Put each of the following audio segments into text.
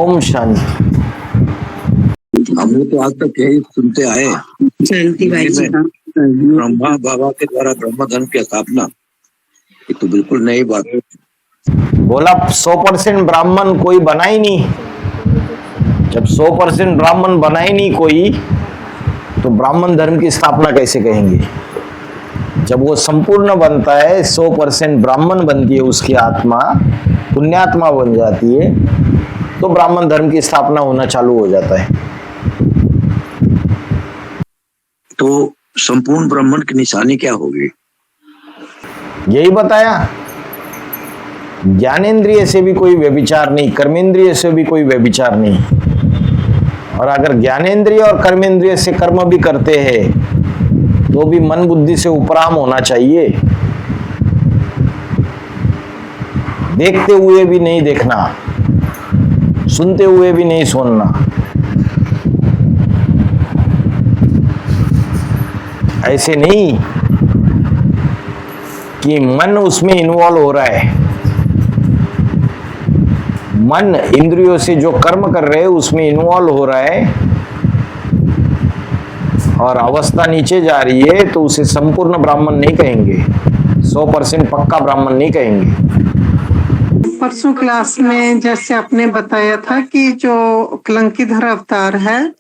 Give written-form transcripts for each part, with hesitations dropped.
ओम शांति। हम लोग तो आज तक यही सुनते आए शांति भाई जी। ब्रह्मा बाबा के द्वारा ब्रह्म धर्म की स्थापना, ये तो बिल्कुल नई बात है। बोला 100% ब्राह्मण कोई बना ही नहीं। जब 100% ब्राह्मण बना ही नहीं कोई, तो ब्राह्मण धर्म की स्थापना कैसे कहेंगे? जब वो संपूर्ण बनता है, 100% ब्राह्मण बनती है उसकी आत्मा, पुण्यात्मा बन जाती है, तो ब्राह्मण धर्म की स्थापना होना चालू हो जाता है। तो संपूर्ण ब्राह्मण की निशानी क्या होगी? यही बताया, ज्ञानेंद्रिय से भी कोई व्यभिचार नहीं, कर्मेंद्रिय से भी कोई व्यभिचार नहीं। और अगर ज्ञानेंद्रिय और कर्मेंद्रिय से कर्म भी करते हैं तो भी मन बुद्धि से उपराम होना चाहिए। देखते हुए भी नहीं देखना, सुनते हुए भी नहीं सुनना। ऐसे नहीं कि मन उसमें इन्वॉल्व हो रहा है। मन इंद्रियों से जो कर्म कर रहे हैं उसमें इन्वॉल्व हो रहा है और अवस्था नीचे जा रही है, तो उसे संपूर्ण ब्राह्मण नहीं कहेंगे, 100% पक्का ब्राह्मण नहीं कहेंगे। परसों क्लास में जैसे आपने बताया था कि जो कलंकीधर अवतार है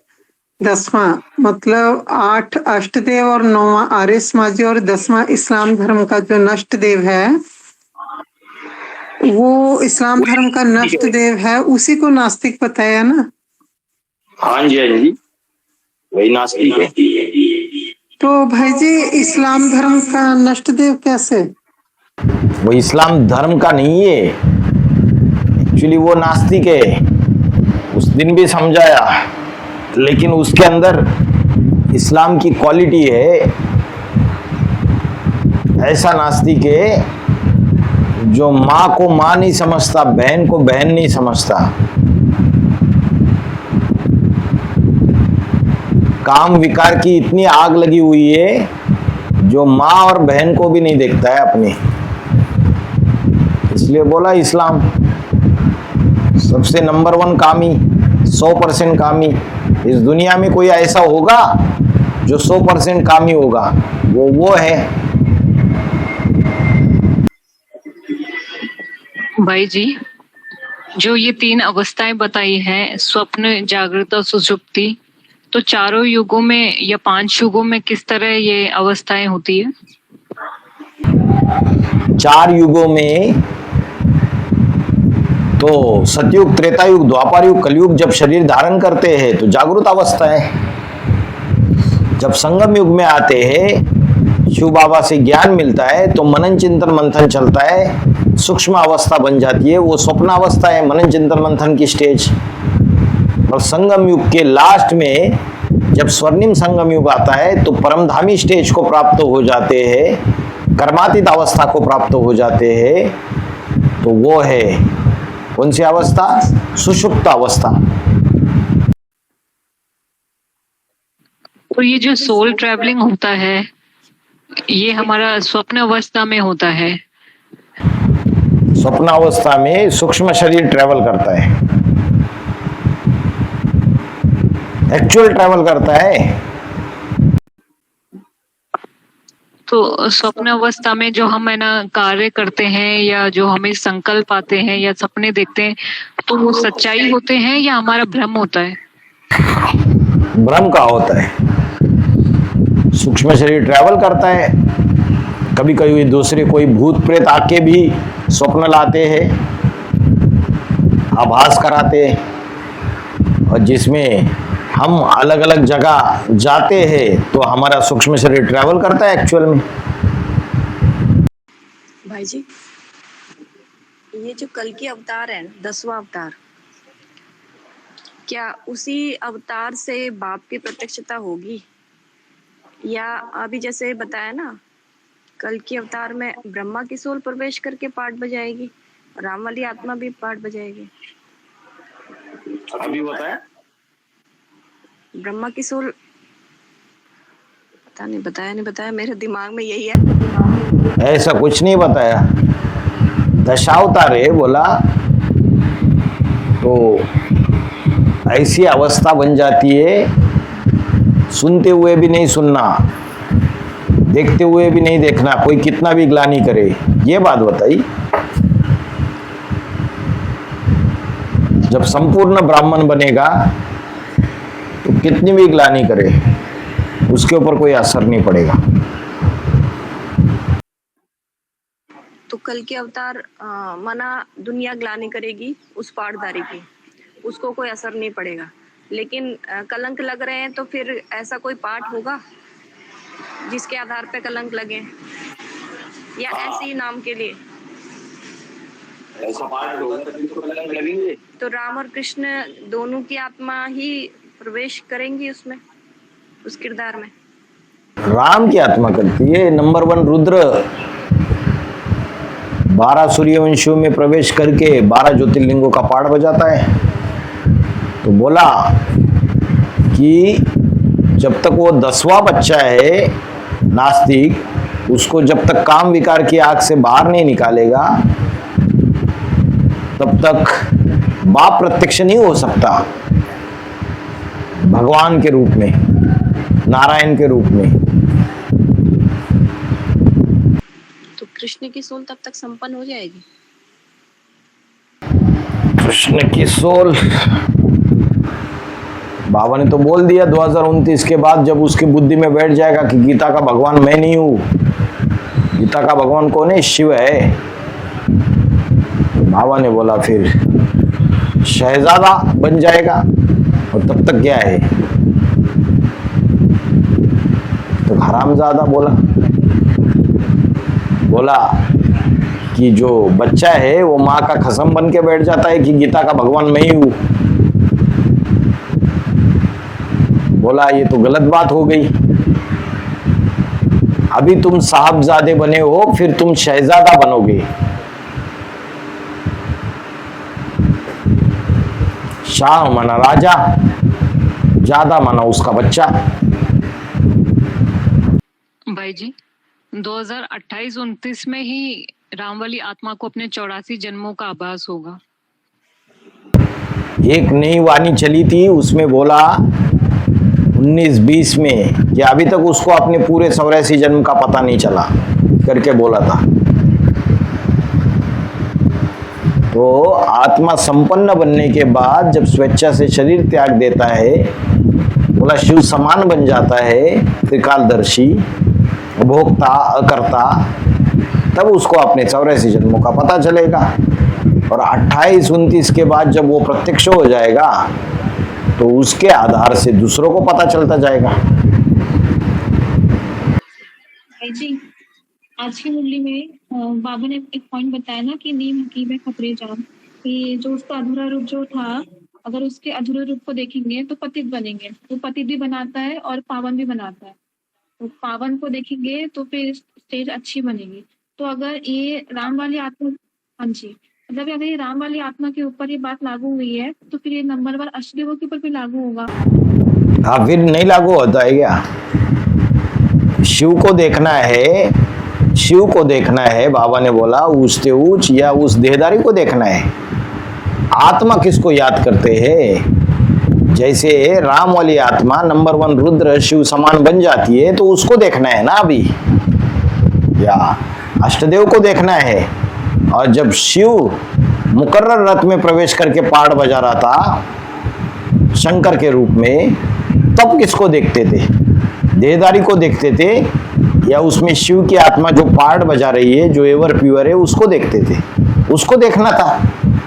10वां, मतलब 8 अष्टदेव और 9वां आर्य समाजी और 10वां इस्लाम धर्म का जो नष्ट देव है, वो इस्लाम धर्म का नष्ट देव है, उसी को नास्तिक बताया ना? हाँ जी, वही नास्तिक है। तो भाई जी इस्लाम धर्म का नष्ट देव कैसे? वो इस्लाम धर्म का नहीं है, एक्चुअली वो नास्तिक है। उस दिन भी समझाया, लेकिन उसके अंदर इस्लाम की क्वालिटी है। ऐसा नास्तिक है जो माँ को माँ नहीं समझता, बहन को बहन नहीं समझता, काम विकार की इतनी आग लगी हुई है जो माँ और बहन को भी नहीं देखता है अपनी। इसलिए बोला इस्लाम सबसे नंबर 1 कामी, 100% कामी। इस दुनिया में कोई ऐसा होगा जो 100% कामी होगा, वो है। भाई जी, जो ये 3 अवस्थाएं बताई हैं, स्वप्न, जागृत और सुषुप्ति, तो चारों युगों में या 5 युगों में किस तरह ये अवस्थाएं होती है? 4 युगों में तो सतयुग, त्रेता युग, द्वापर युग, कलयुग जब शरीर धारण करते हैं तो जागृत अवस्था है। जब संगम युग में आते हैं, शिव बाबा से ज्ञान मिलता है तो मनन चिंतन मंथन चलता है, सूक्ष्म अवस्था बन जाती है, वो स्वप्न अवस्था है, मनन चिंतन मंथन की स्टेज। और संगम युग के लास्ट में जब स्वर्णिम संगम युग आता है तो परमधामी स्टेज को प्राप्त हो जाते हैं, कर्मातीत अवस्था को प्राप्त हो जाते हैं। तो वो है कौन सी अवस्था? सुषुप्त अवस्था। तो ये जो सोल ट्रैवलिंग होता है, ये हमारा स्वप्न अवस्था में होता है। स्वप्न अवस्था में सूक्ष्म शरीर ट्रैवल करता है, एक्चुअल ट्रैवल करता है। तो स्वप्न अवस्था में जो हम है ना कार्य करते हैं या जो हमें संकल्प आते हैं या सपने देखते हैं, तो वो सच्चाई होते हैं या हमारा भ्रम होता है? भ्रम का होता है। सूक्ष्म शरीर ट्रैवल करता है, कभी कभी दूसरे कोई भूत प्रेत आके भी स्वप्न लाते हैं, आभास कराते हैं, और जिसमें हम अलग अलग जगह जाते हैं तो हमारा सूक्ष्म शरीर ट्रैवल करता है एक्चुअल में। भाई जी, ये जो कल की अवतार है, 10वां अवतार, क्या उसी अवतार से बाप की प्रत्यक्षता होगी? या अभी जैसे बताया ना, कल की अवतार में ब्रह्मा की सोल प्रवेश करके पाठ बजाएगी, राम वाली आत्मा भी पाठ बजाएगी। अभी बताया ब्रह्मा की सोल, पता नहीं बताया, मेरे दिमाग में यही है। ऐसा कुछ नहीं बताया, दशावतार है बोला। तो ऐसी अवस्था बन जाती है, सुनते हुए भी नहीं सुनना, देखते हुए भी नहीं देखना, कोई कितना भी ग्लानि करे। ये बात बताई। जब संपूर्ण ब्राह्मण बनेगा तो कितनी भी ग्लानि करे उसके ऊपर कोई असर नहीं पड़ेगा। तो कल के अवतार मना दुनिया ग्लानि करेगी उस पाठधारी की, उसको कोई असर नहीं पड़ेगा। लेकिन कलंक लग रहे हैं तो फिर ऐसा कोई पाठ होगा जिसके आधार पे कलंक लगे, या ऐसे ही नाम के लिए? ऐसा पाठ होगा तो इसको कलंक लगेंगे। तो राम और कृष्ण दोनों की आत्मा ही प्रवेश करेंगी उसमें, उस किरदार में? राम की आत्मा करती है। नंबर 1 रुद्र 12 सूर्यवंशियों में प्रवेश करके 12 ज्योतिर्लिंगों का पाठ बजाता है। तो बोला कि जब तक वो 10वां बच्चा है नास्तिक, उसको जब तक काम विकार की आग से बाहर नहीं निकालेगा तब तक बाप प्रत्यक्ष नहीं हो सकता भगवान के रूप में, नारायण के रूप में। तो कृष्ण की सोल तब तक संपन्न हो जाएगी? कृष्ण की सोल, बाबा ने तो बोल दिया 2029 के बाद जब उसकी बुद्धि में बैठ जाएगा कि गीता का भगवान मैं नहीं हूं, गीता का भगवान कौन है? शिव है। बाबा ने बोला फिर शहजादा बन जाएगा। और तब तक क्या है? तो हरामजादा बोला कि जो बच्चा है वो माँ का खसम बन के बैठ जाता है कि गीता का भगवान मैं ही हूं। बोला ये तो गलत बात हो गई। अभी तुम साहबजादे बने हो, फिर तुम शहजादा बनोगे। शाह माना राजा, ज्यादा माना उसका बच्चा। भाई जी 2028-29 में ही राम वाली आत्मा को अपने 84 जन्मों का आभास होगा। एक नई वाणी चली थी, उसमें बोला 19-20 में कि अभी तक उसको अपने पूरे 84 जन्म का पता नहीं चला करके बोला था। तो आत्मा संपन्न बनने के बाद जब स्वेच्छा से शरीर त्याग देता है, बोला शिव समान बन जाता है, त्रिकालदर्शी, भोक्ता, अकर्ता, तब उसको अपने 84 जन्मों का पता चलेगा। और 28-29 के बाद जब वो प्रत्यक्ष हो जाएगा तो उसके आधार से दूसरों को पता चलता जाएगा। जी आज की मुरली में बाबा ने एक पॉइंट बताया ना कि नीम हकीम खतरे जान, कि जो उसका अधूरा रूप जो था, अगर उसके अधूरे रूप को देखेंगे तो पतित बनेंगे। तो पतित भी बनाता है और पावन भी बनाता है। तो पावन को देखेंगे तो फिर स्टेज अच्छी बनेगी। तो अगर ये राम वाली आत्मा, हाँ जी, मतलब अगर ये राम वाली आत्मा के ऊपर ये बात लागू हुई है तो फिर ये नंबर 1 अष्टदेवों के ऊपर भी लागू होगा? हाँ, फिर नहीं लागू होता है क्या? शिव को देखना है, बाबा ने बोला ऊंचते ऊंच, या उस देहदारी को देखना है। आत्मा किसको याद करते हैं? जैसे राम वाली आत्मा नंबर 1 रुद्र शिव समान बन जाती है, तो उसको देखना है ना अभी, या अष्टदेव को देखना है। और जब शिव मुकर्रर रथ में प्रवेश करके पाठ बजा रहा था शंकर के रूप में, तब किसको देखते थे? देहदारी को देखते थे, या उसमें शिव की आत्मा जो पाठ बजा रही है, जो एवर प्योर है, उसको देखते थे? उसको देखना था।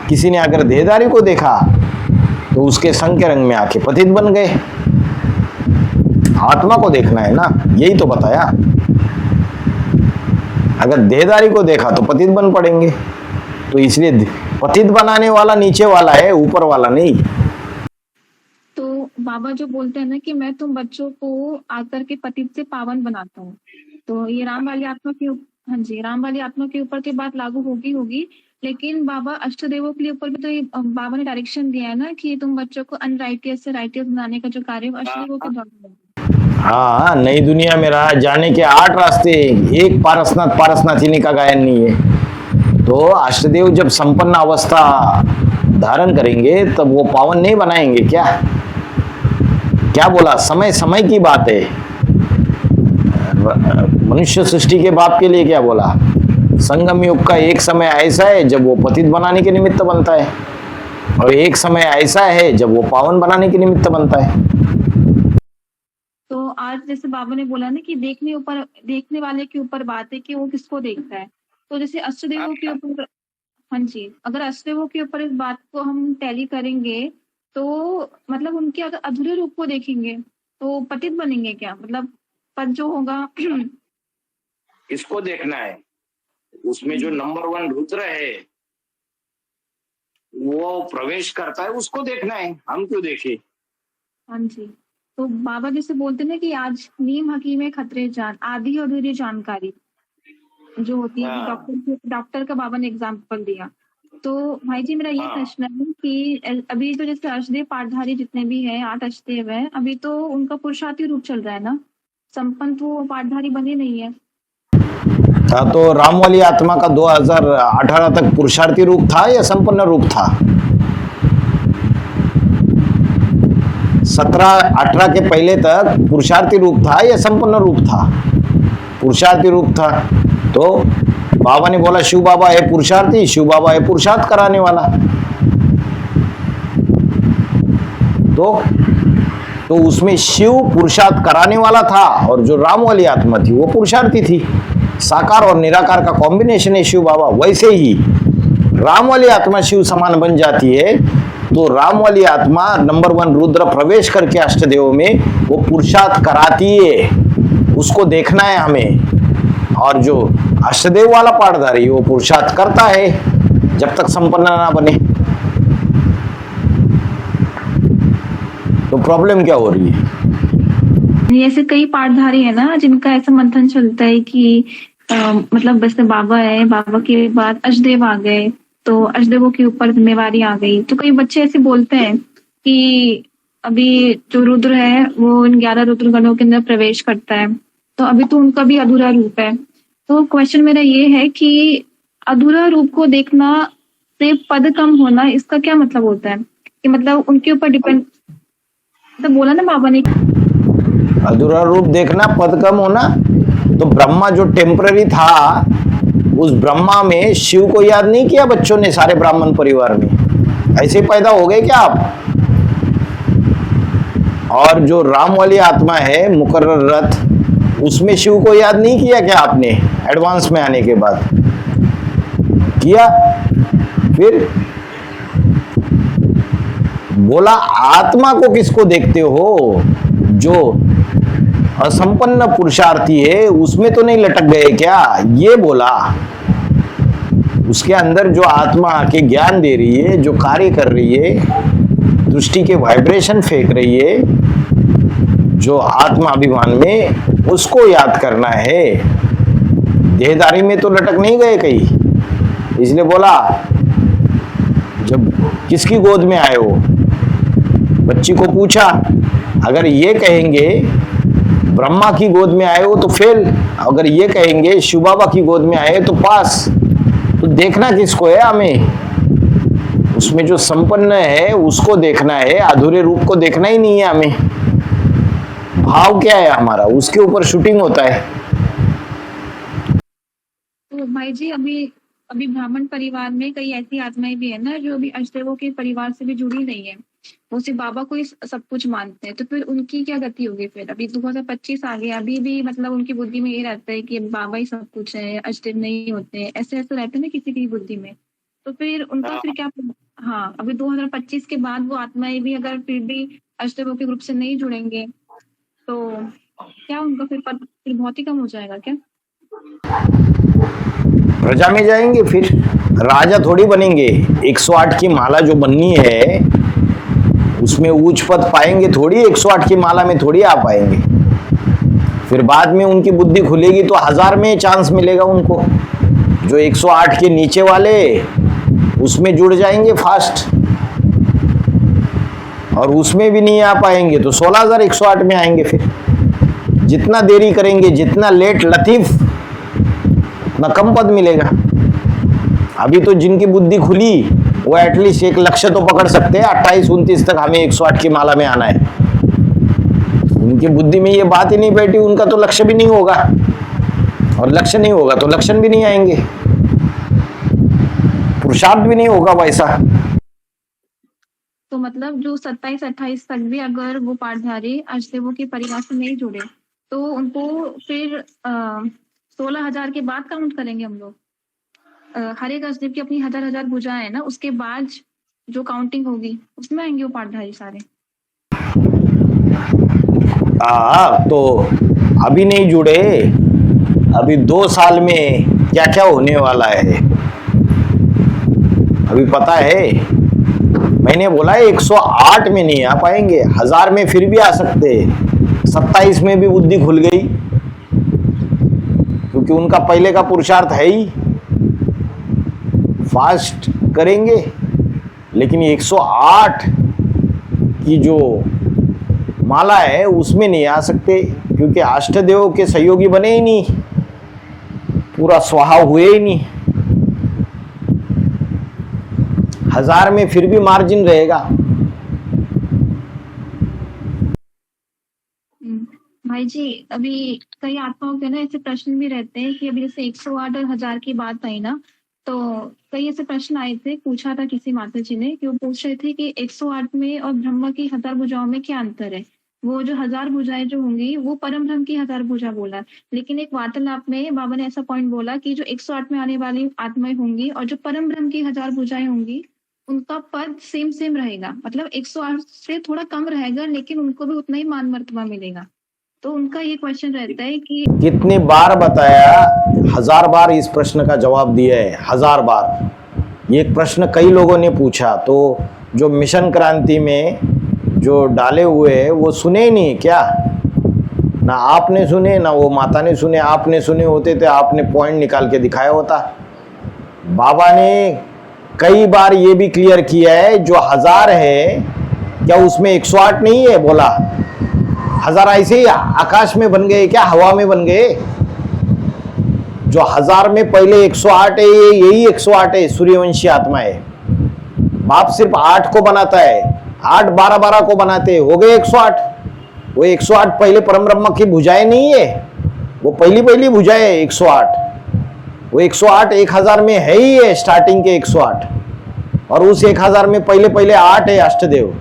किसी ने अगर देहदारी को देखा तो उसके संग के रंग में आके पतित बन गए। आत्मा को देखना है ना, यही तो बताया। अगर देहदारी को देखा तो पतित बन पड़ेंगे। तो इसलिए पतित बनाने वाला नीचे वाला है, ऊपर वाला नहीं। तो बाबा जो बोलते हैं ना कि मैं तुम बच्चों को आकर के पतित से पावन बनाता हूँ, तो ये राम वाली आत्मा के, हाँ जी, राम वाली आत्मा के ऊपर की बात लागू होगी। लेकिन बाबा अष्टदेवों के ऊपर भी तो ये बाबा ने डायरेक्शन दिया है ना कि तुम बच्चों को अनराइटियस से राइटियस बनाने का जो कार्य है अष्टदेवों के द्वारा होगा। हाँ, नई दुनिया में रहा जाने के 8 रास्ते, एक पारसनाथ इन्हीं का गायन नहीं है। तो अष्टदेव जब संपन्न अवस्था धारण करेंगे तब वो पावन नहीं बनाएंगे क्या? क्या बोला? समय समय की बात है। मनुष्य सृष्टि के बाप के लिए क्या बोला? संगम युग का एक समय ऐसा है जब वो पतित बनाने के निमित्त बनता है, और एक समय ऐसा है जब वो पावन बनाने के निमित्त बनता है। तो आज जैसे बाबा ने बोला ना कि देखने वाले के ऊपर बात है कि वो किसको देखता है। तो जैसे अष्टदेवों के ऊपर, हाँ जी, अगर अष्टदेवों के ऊपर इस बात को हम टैली करेंगे तो मतलब उनके अगर अधूरे रूप को देखेंगे तो पतित बनेंगे क्या? मतलब पद जो होगा किसको देखना है? उसमें जो नंबर 1 रुद्र है वो प्रवेश करता है, उसको देखना है, हम क्यों देखे? हाँ जी। तो बाबा जैसे बोलते ना कि आज नीम हकीम खतरे जान, आधी अधूरी जानकारी जो होती है, डॉक्टर का बाबा ने एग्जाम्पल दिया। तो भाई जी मेरा ये प्रश्न है कि अभी तो जैसे अष्टदेव पाठधारी जितने भी हैं, 8 अष्टदेव हैं, अभी तो उनका पुरुषार्थी रूप चल रहा है ना, संपन्न तो पाठधारी बने नहीं है। था तो राम वाली आत्मा का 2018 तक पुरुषार्थी रूप था या संपन्न रूप था? 17-18 के पहले तक पुरुषार्थी रूप था या संपन्न रूप था? पुरुषार्थी रूप था। तो बाबा ने बोला शिव बाबा है पुरुषार्थी, शिव बाबा है पुरुषार्थ कराने वाला। तो उसमें शिव पुरुषार्थ कराने वाला था और जो राम वाली आत्मा थी वो पुरुषार्थी थी। साकार और निराकार का कॉम्बिनेशन है शिव बाबा। वैसे ही राम वाली आत्मा शिव समान बन जाती है तो राम वाली आत्मा नंबर 1 रुद्र प्रवेश करके अष्टदेव में वो पुरुषार्थ कराती है, उसको देखना है हमें। और जो अष्टदेव वाला पाठधारी वो पुरुषार्थ करता है जब तक संपन्न ना बने। तो प्रॉब्लम क्या हो रही है? ऐसे कई पाठधारी है ना जिनका ऐसा मंथन चलता है कि मतलब वैसे बाबा है, बाबा के बाद अष्टदेव आ गए तो अष्टदेवों के ऊपर जिम्मेवारी आ गई। तो कई बच्चे ऐसे बोलते हैं कि अभी जो रुद्र है वो इन 11 रुद्र गणों के अंदर प्रवेश करता है, तो अभी तो उनका भी अधूरा रूप है। तो क्वेश्चन मेरा ये है कि अधूरा रूप को देखना से पद कम होना, इसका क्या मतलब होता है? कि मतलब उनके ऊपर डिपेंड, तो बोला ना बाबा ने अधूरा रूप देखना, पद कम होना। तो ब्रह्मा जो टेम्पररी था, उस ब्रह्मा में शिव को याद नहीं किया बच्चों ने, सारे ब्राह्मण परिवार में ऐसे पैदा हो गए क्या आप? और जो राम वाली आत्मा है मुकर्रर रथ, उसमें शिव को याद नहीं किया क्या आपने एडवांस में आने के बाद? किया। फिर बोला आत्मा को किसको देखते हो? जो असंपन्न पुरुषार्थी है उसमें तो नहीं लटक गए क्या? ये बोला। उसके अंदर जो आत्मा आके ज्ञान दे रही है, जो कार्य कर रही है, दृष्टि के वाइब्रेशन फेंक रही है, जो आत्मा अभिमान में, उसको याद करना है। देहदारी में तो लटक नहीं गए कहीं। इसलिए बोला जब किसकी गोद में आए हो, बच्ची को पूछा, अगर ये कहेंगे ब्रह्मा की गोद में आए हो तो फेल, अगर ये कहेंगे शिव बाबा की गोद में आए तो पास। तो देखना किसको है हमें? उसमें जो संपन्न है उसको देखना है, अधूरे रूप को देखना ही नहीं है हमें। भाव क्या है हमारा, उसके ऊपर शूटिंग होता है। तो भाई जी अभी ब्राह्मण परिवार में कई ऐसी आत्माएं भी है ना जो अभी अष्टदेवों के परिवार से भी जुड़ी नहीं है, वो सिर्फ बाबा को ही सब कुछ मानते हैं। तो फिर उनकी क्या गति होगी? फिर अभी 2025 आ गया, अभी भी मतलब उनकी बुद्धि में ये रहता है कि बाबा ही सब कुछ है, अष्टदेव नहीं होते, ऐसे रहते हैं ना किसी की बुद्धि में। तो फिर उनका फिर क्या? हाँ, अभी 2025 के बाद वो आत्माएं भी अगर फिर भी अष्टदेवों के ग्रुप से नहीं जुड़ेंगे तो क्या उनका फिर पद फिर बहुत ही कम हो जाएगा क्या? प्रजा में जाएंगे, फिर राजा थोड़ी बनेंगे। 108 की माला जो बननी है उसमें उच्च पद पाएंगे थोड़ी, 108 की माला में थोड़ी आ पाएंगे। फिर बाद में उनकी बुद्धि खुलेगी तो 1000 में चांस मिलेगा उनको। जो 108 के नीचे वाले उसमें जुड़ जाएंगे फास्ट, और उसमें भी नहीं आ पाएंगे तो 16108 में आएंगे। फिर जितना देरी करेंगे, जितना लेट लतीफ, उतना कम पद मिलेगा। अभी तो जिनकी बुद्धि खुली वो एटलीस्ट एक लक्ष्य तो पकड़ सकते हैं 28-29 तक हमें 108 की माला में आना है। उनकी बुद्धि में ये बात ही नहीं बैठी, उनका तो लक्ष्य भी नहीं होगा, और लक्ष्य नहीं होगा तो लक्षण भी नहीं आएंगे, पुरुषार्थ भी नहीं होगा वैसा। तो मतलब जो 27-28 तक भी अगर वो पाठधारी अष्टदेवों के परिवार से नहीं जुड़े तो उनको फिर 16,000 के बाद काउंट करेंगे हम लोग। हर एक अष्टदेव की अपनी 1000 भुजाएं है ना, उसके बाद जो काउंटिंग होगी उसमें आएंगे वो पाठधारी सारे। तो अभी नहीं जुड़े, अभी 2 साल में क्या क्या होने वाला है अभी पता है। मैंने बोला 108 में नहीं आ पाएंगे, 1000 में फिर भी आ सकते, 27 में भी बुद्धि खुल गई, क्योंकि उनका पहले का पुरुषार्थ है ही, फास्ट करेंगे। लेकिन 108 की जो माला है उसमें नहीं आ सकते, क्योंकि अष्टदेव के सहयोगी बने ही नहीं, पूरा स्वाहा हुए ही नहीं। 1000 में फिर भी मार्जिन रहेगा। भाई जी, अभी कई आत्माओं के ना ऐसे प्रश्न भी रहते हैं कि अभी जैसे 108 और 1000 की बात आई ना, तो कई ऐसे प्रश्न आए थे, पूछा था किसी माता जी ने कि वो पूछ रहे थे कि 108 में और ब्रह्मा की 1000 भुजाओं में क्या अंतर है। वो जो 1000 भुजाएं जो होंगी वो परम ब्रह्म की 1000 भुजा बोला, लेकिन एक वार्तालाप में बाबा ने ऐसा पॉइंट बोला कि जो 108 में आने वाली आत्माएं होंगी और जो परम ब्रह्म की 1000 भुजाएं होंगी उनका पद सेम रहेगा, मतलब 108 से थोड़ा कम रहेगा, लेकिन उनको भी उतना ही मान मर्तबा मिलेगा। तो उनका ये क्वेश्चन रहता है कि कितनी बार बताया, 1000 बार इस प्रश्न का जवाब दिया है, 1000 बार। ये प्रश्न कई लोगों ने पूछा, तो जो मिशन क्रांति में जो डाले हुए हैं वो सुने ही नहीं क्या? ना आपने सुने, ना वो माता ने सुने। आपने सुने होते तो आपने पॉइंट निकाल के दिखाया होता। बाबा ने कई बार ये भी क्लियर किया है, जो 1000 है क्या उसमें 108 नहीं है? बोला 1000 ऐसे ही आकाश में बन गए क्या, हवा में बन गए? जो 1000 में पहले 108 है, ये यही 108 है, सूर्यवंशी आत्मा है। बाप सिर्फ 8 को बनाता है, 8 12 को बनाते, हो गए 108। वो 108 पहले परम ब्रह्म की भुजाएं नहीं है, वो पहली भुजाएं है 108। वो 108 1000 में है ही है, स्टार्टिंग के 108, और उस 1000 में पहले 8 है अष्टदेव।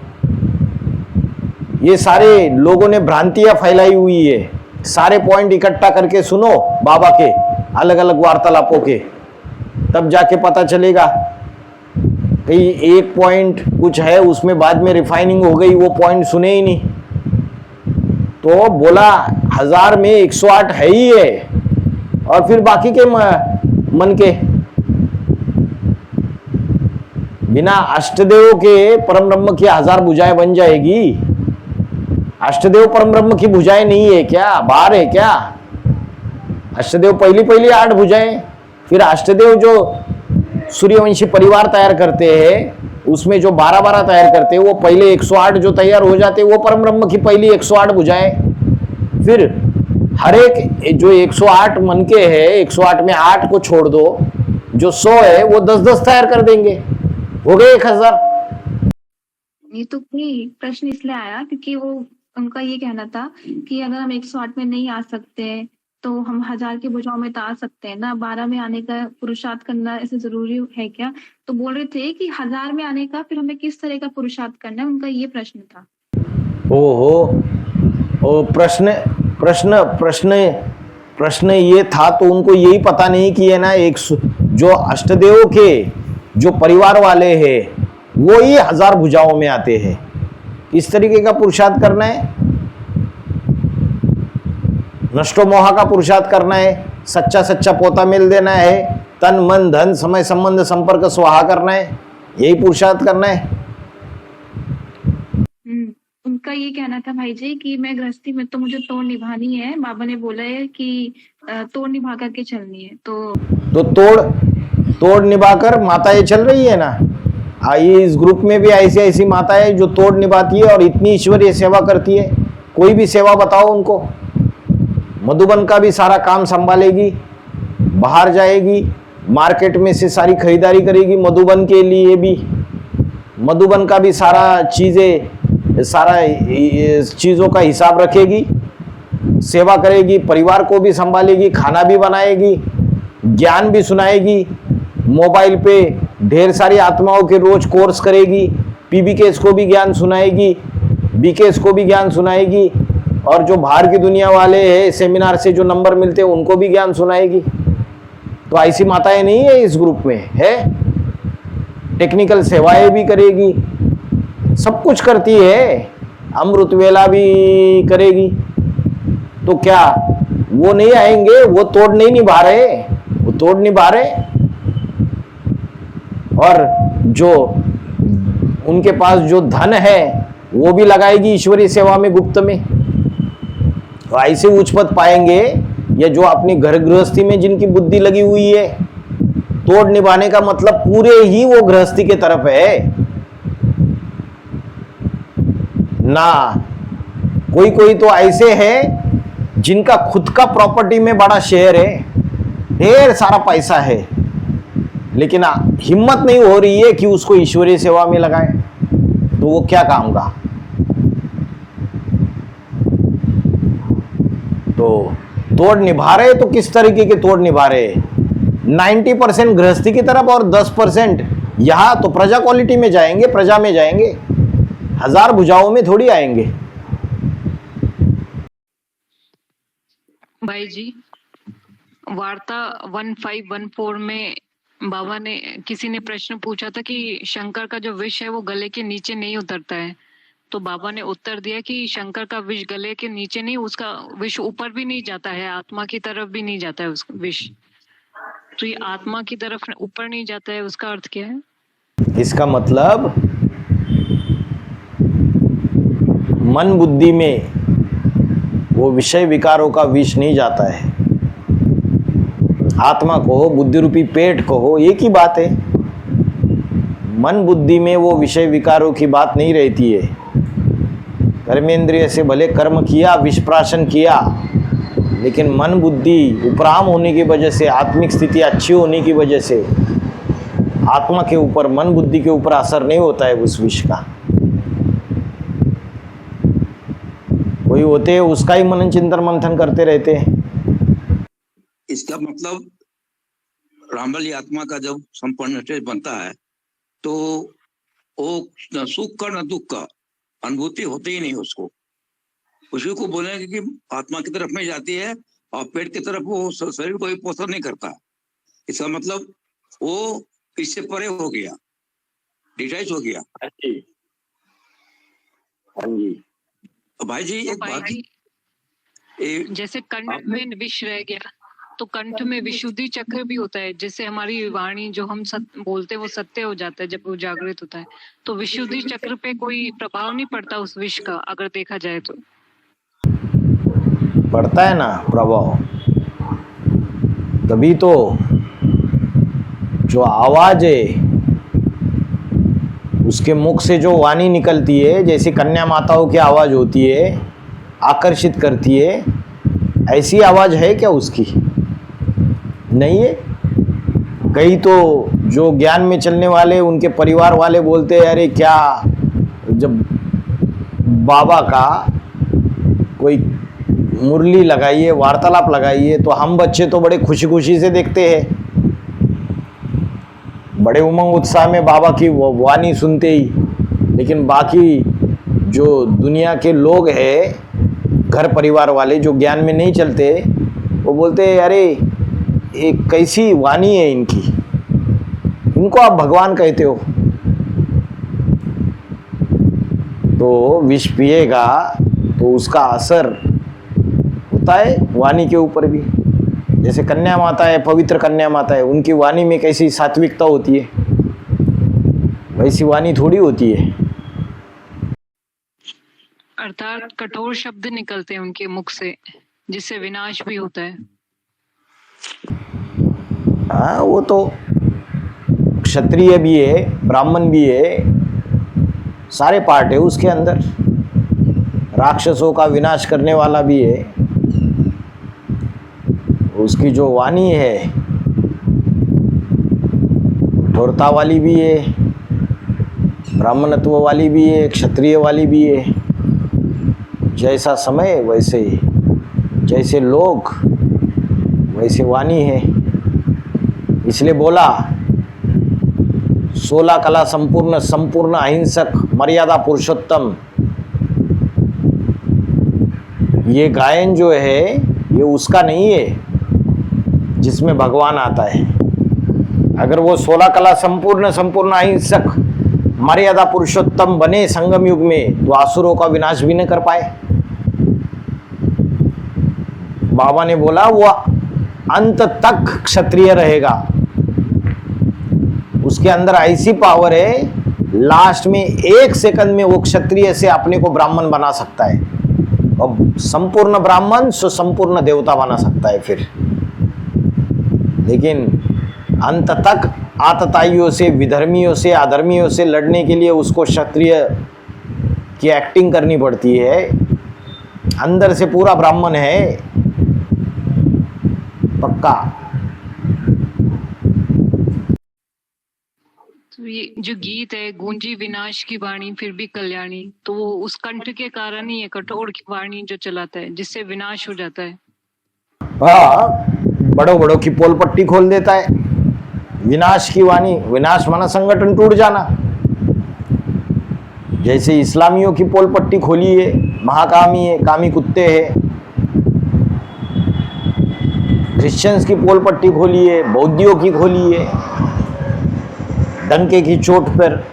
ये सारे लोगों ने भ्रांतियां फैलाई हुई है। सारे पॉइंट इकट्ठा करके सुनो बाबा के अलग अलग वार्तालापों के, तब जाके पता चलेगा। कहीं एक पॉइंट कुछ है उसमें बाद में रिफाइनिंग हो गई, वो पॉइंट सुने ही नहीं। तो बोला 1000 में 108 है ही है, और फिर बाकी के मन के बिना अष्टदेव के परम ब्रह्म की 1000 भुजाएं बन जाएगी। अष्टदेव परम ब्रह्म की भुजाएं नहीं है क्या, बाहर है क्या? अष्टदेव पहली 8 भुजाएं, फिर अष्टदेव जो सूर्यवंशी परिवार तैयार करते हैं उसमें जो 12 तैयार करते हैं, वो पहले 108 जो तैयार हो जाते हैं वो परम ब्रह्म की पहली 108 भुजाएं। फिर हर एक जो 108 मन के है, 108 में 8 को छोड़ दो, जो 100 है वो 10 तैयार कर देंगे, हो गए 1000। ये तो कोई प्रश्न इसलिए आया क्योंकि वो उनका ये कहना था कि अगर हम 108 में नहीं आ सकते तो हम 1000 की भुजाओं में तो आ सकते हैं ना, 12 में आने का पुरुषार्थ करना ऐसे जरूरी है क्या? तो बोल रहे थे कि 1000 में आने का फिर हमें किस तरह का पुरुषार्थ करना है, उनका ये प्रश्न था। ओ प्रश्न ये था, तो उनको यही पता नहीं कि है ना, एक जो अष्टदेव के जो परिवार वाले हैं वो ही 1000 भुजाओं में आते हैं। इस तरीके का पुरुषार्थ करना है, नष्टो मोहा का पुरुषार्थ करना है, सच्चा पोता मिल देना है, तन मन धन समय संबंध संपर्क स्वाहा करना है, यही पुरुषार्थ करना है। उनका ये कहना था भाई जी कि मैं गृहस्थी में तो मुझे तोड़ निभानी है, बाबा ने बोला है कि तोड़ निभा करके चलनी है। तो तोड़ निभाकर माताएं चल रही है ना। ये इस ग्रुप में भी ऐसी माताएं जो तोड़ निभाती है और इतनी ईश्वरीय सेवा करती है। कोई भी सेवा बताओ उनको, मधुबन का भी सारा काम संभालेगी, बाहर जाएगी, मार्केट में से सारी खरीदारी करेगी, मधुबन के लिए भी, मधुबन का भी सारा चीज़ों का हिसाब रखेगी, सेवा करेगी, परिवार को भी संभालेगी, खाना भी बनाएगी, ज्ञान भी सुनाएगी, मोबाइल पे ढेर सारी आत्माओं के रोज कोर्स करेगी, पीबीकेस को भी ज्ञान सुनाएगी, बीकेस को भी ज्ञान सुनाएगी, और जो बाहर की दुनिया वाले हैं सेमिनार से जो नंबर मिलते हैं उनको भी ज्ञान सुनाएगी। तो ऐसी माताएं नहीं है इस ग्रुप में, है। टेक्निकल सेवाएं भी करेगी, सब कुछ करती है, अमृत वेला भी करेगी। तो क्या वो नहीं आएंगे? वो तोड़ नहीं निभा रहे, वो तोड़ निभा रहे। और जो उनके पास जो धन है वो भी लगाएगी ईश्वरीय सेवा में, गुप्त में। तो ऐसे उच्च पद पाएंगे, या जो अपनी घर गृहस्थी में जिनकी बुद्धि लगी हुई है, तोड़ निभाने का मतलब पूरे ही वो गृहस्थी के तरफ है ना। कोई कोई तो ऐसे है जिनका खुद का प्रॉपर्टी में बड़ा शेयर है, ढेर सारा पैसा है, लेकिन हिम्मत नहीं हो रही है कि उसको ईश्वरीय सेवा में लगाए। तो वो क्या काम का? तो तोड़ निभा रहे, तो किस तरीके के तोड़ निभा रहे? 90% गृहस्थी की तरफ और 10% यहां तो प्रजा क्वालिटी में जाएंगे, प्रजा में जाएंगे, हजार भुजाओं में थोड़ी आएंगे। भाई जी, वार्ता 1514 में बाबा ने, किसी ने प्रश्न पूछा था कि शंकर का जो विष है वो गले के नीचे नहीं उतरता है, तो बाबा ने उत्तर दिया कि शंकर का विष गले के नीचे नहीं, उसका विष ऊपर भी नहीं जाता है, आत्मा की तरफ भी नहीं जाता है उसका विष। तो ये आत्मा की तरफ ऊपर नहीं जाता है, उसका अर्थ क्या है? इसका मतलब मन बुद्धि में वो विषय विकारों का विष नहीं जाता है। आत्मा को हो, बुद्धि रूपी पेट को हो, एक ही बात है। मन बुद्धि में वो विषय विकारों की बात नहीं रहती है। कर्मेंद्रिय से भले कर्म किया, विषप्राशन किया, लेकिन मन बुद्धि उपराम होने की वजह से, आत्मिक स्थिति अच्छी होने की वजह से आत्मा के ऊपर, मन बुद्धि के ऊपर असर नहीं होता है उस विष का। कोई होते हैं उसका ही मनन चिंतन मंथन करते रहते हैं। इसका मतलब रामबली आत्मा का जब संपन्न स्टेज बनता है तो वो न सुख का न दुख का अनुभूति होती ही नहीं उसको। उसी को बोलेंगे कि आत्मा की तरफ में जाती है और पेट की तरफ वो शरीर को पोषण नहीं करता। इसका मतलब वो इससे परे हो गया, डिटैच हो गया। हाँ जी, हाँ जी। तो भाई जी एक भाई बात, जी, जैसे कंठ में विष रह गया तो कंठ में विशुद्धि चक्र भी होता है, जैसे हमारी वाणी जो हम बोलते हैं वो सत्य हो जाता है जब वो जागृत होता है। तो विशुद्धि चक्र पे कोई प्रभाव नहीं पड़ता उस विष का, अगर देखा जाए तो? पड़ता है ना प्रभाव। तभी तो जो आवाज है, उसके मुख से जो वाणी निकलती है, जैसे कन्या माताओं की आवाज होती है, आकर्षित करती है, ऐसी आवाज है क्या उसकी? नहीं है। कई तो जो ज्ञान में चलने वाले, उनके परिवार वाले बोलते हैं, अरे क्या, जब बाबा का कोई मुरली लगाइए, वार्तालाप लगाइए, तो हम बच्चे तो बड़े खुशी खुशी से देखते हैं, बड़े उमंग उत्साह में बाबा की वाणी सुनते ही। लेकिन बाकी जो दुनिया के लोग हैं, घर परिवार वाले जो ज्ञान में नहीं चलते, वो बोलते हैं, अरे एक कैसी वाणी है इनकी, इनको आप भगवान कहते हो। तो विष पिएगा तो उसका असर होता है वाणी के ऊपर भी। जैसे कन्या माता है, पवित्र कन्या माता है, उनकी वाणी में कैसी सात्विकता होती है, वैसी वाणी थोड़ी होती है। अर्थात कठोर शब्द निकलते हैं उनके मुख से, जिससे विनाश भी होता है। हाँ, वो तो क्षत्रिय भी है, ब्राह्मण भी है, सारे पार्ट है उसके अंदर। राक्षसों का विनाश करने वाला भी है। उसकी जो वाणी है कठोरता वाली भी है, ब्राह्मणत्व वाली भी है, क्षत्रिय वाली भी है। जैसा समय वैसे, जैसे लोग वैसे वाणी है। इसलिए बोला 16 कला संपूर्ण, संपूर्ण अहिंसक, मर्यादा पुरुषोत्तम। ये गायन जो है ये उसका नहीं है जिसमें भगवान आता है। अगर वो 16 कला संपूर्ण, संपूर्ण अहिंसक, मर्यादा पुरुषोत्तम बने संगम युग में, तो आसुरों का विनाश भी न कर पाए। बाबा ने बोला वो अंत तक क्षत्रिय रहेगा, उसके अंदर ऐसी पावर है, लास्ट में 1 सेकंड में वो क्षत्रिय से अपने को ब्राह्मण बना सकता है, और संपूर्ण ब्राह्मण सो संपूर्ण देवता बना सकता है फिर। लेकिन अंत तक आतताइयों से, विधर्मियों से, अधर्मियों से लड़ने के लिए उसको क्षत्रिय की एक्टिंग करनी पड़ती है। अंदर से पूरा ब्राह्मण है पक्का। तो ये जो गीत है, गूंजी विनाश की वाणी फिर भी कल्याणी, तो वो उस कंठ के कारण ही है, कठोर की वाणी जो चलाता है, जिससे विनाश हो जाता है। हाँ, बड़ों बड़ों की पोल पट्टी खोल देता है। विनाश की वाणी, विनाश माना संगठन टूट जाना। जैसे इस्लामियों की पोल पट्टी खोली है, महाकामी है, कामी कुत्ते हैं। क्रिश्चियंस की पोल पट्टी खोली है, बौद्धियों की खोली है, डंके की चोट पर।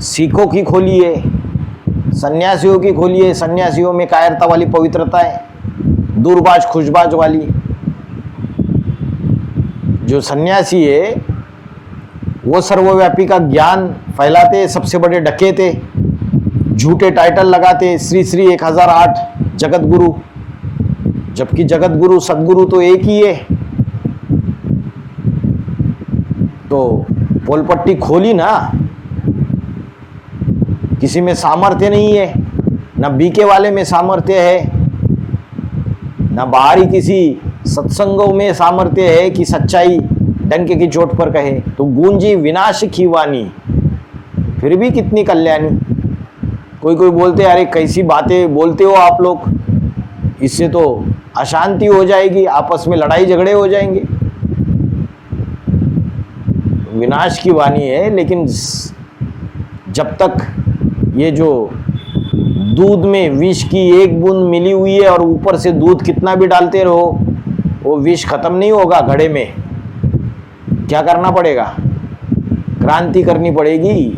सिखों की खोली है, सन्यासियों की खोली है। सन्यासियों में कायरता वाली पवित्रता है, दूरबाज खुशबाज वाली। जो सन्यासी है वो सर्वव्यापी का ज्ञान फैलाते, सबसे बड़े डकैते, झूठे टाइटल लगाते, श्री श्री 1008 जगत गुरु, जबकि जगत गुरु सदगुरु तो एक ही है। तो पोलपट्टी खोली ना, किसी में सामर्थ्य नहीं है, ना बीके वाले में सामर्थ्य है, ना बाहरी किसी सत्संगों में सामर्थ्य है कि सच्चाई डंके की चोट पर कहे। तो गूंजी विनाश की वाणी फिर भी कितनी कल्याणी। कोई कोई बोलते अरे कैसी बातें बोलते हो आप लोग, इससे तो अशांति हो जाएगी, आपस में लड़ाई झगड़े हो जाएंगे। विनाश की वाणी है, लेकिन जब तक ये जो दूध में विष की एक बूंद मिली हुई है और ऊपर से दूध कितना भी डालते रहो, वो विष खत्म नहीं होगा घड़े में। क्या करना पड़ेगा? क्रांति करनी पड़ेगी।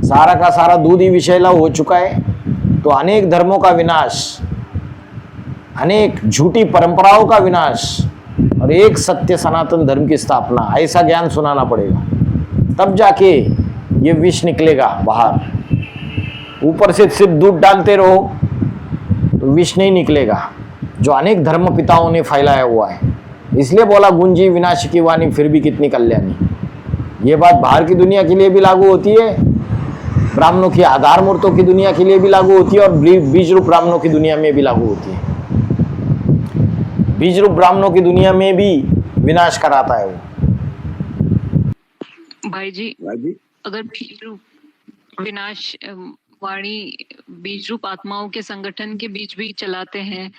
सारा का सारा दूध ही विषैला हो चुका है। तो अनेक धर्मों का विनाश, अनेक झूठी परंपराओं का विनाश और एक सत्य सनातन धर्म की स्थापना, ऐसा ज्ञान सुनाना पड़ेगा। तब जाके ये विष निकलेगा बाहर। ऊपर से सिर्फ दूध डालते रहो तो विष नहीं निकलेगा, जो अनेक धर्म पिताओं ने फैलाया हुआ है। इसलिए बोला गूंजी विनाश की वाणी फिर भी कितनी कल्याणी। ये बात बाहर की दुनिया के लिए भी लागू होती है, ब्राह्मणों की आधार मूर्तों की दुनिया के लिए भी लागू होती है, और बीज रूप ब्राह्मणों की दुनिया में भी लागू होती है। बीज रूप ब्राह्मणों की दुनिया में भी विनाश कराता है वो। भाई जी, अगर बीज रूप विनाश वाणी बीज रूप आत्माओं के संगठन के बीच भी चलाते हैं,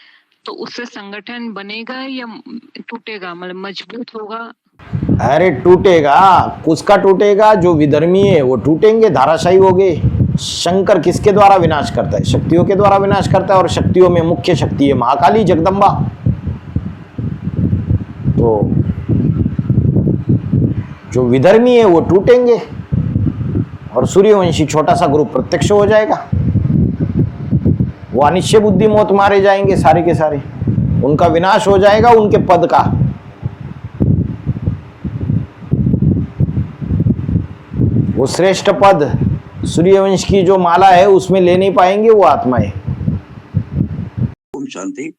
तो उससे संगठन बनेगा या टूटेगा? मतलब मजबूत होगा? अरे टूटेगा, उसका टूटेगा। जो विधर्मी है वो टूटेंगे, धाराशायी हो गए। शंकर किसके द्वारा विनाश करता है? शक्तियों के द्वारा विनाश करता है, और शक्तियों में मुख्य शक्ति है महाकाली जगदम्बा। तो जो विधर्मी है वो टूटेंगे और सूर्यवंशी छोटा सा ग्रुप प्रत्यक्ष हो जाएगा। वो अनिश्चय बुद्धि मौत मारे जाएंगे सारे के सारे, उनका विनाश हो जाएगा, उनके पद का। वो श्रेष्ठ पद सूर्यवंश की जो माला है उसमें ले नहीं पाएंगे वो आत्माएं। ओम शांति।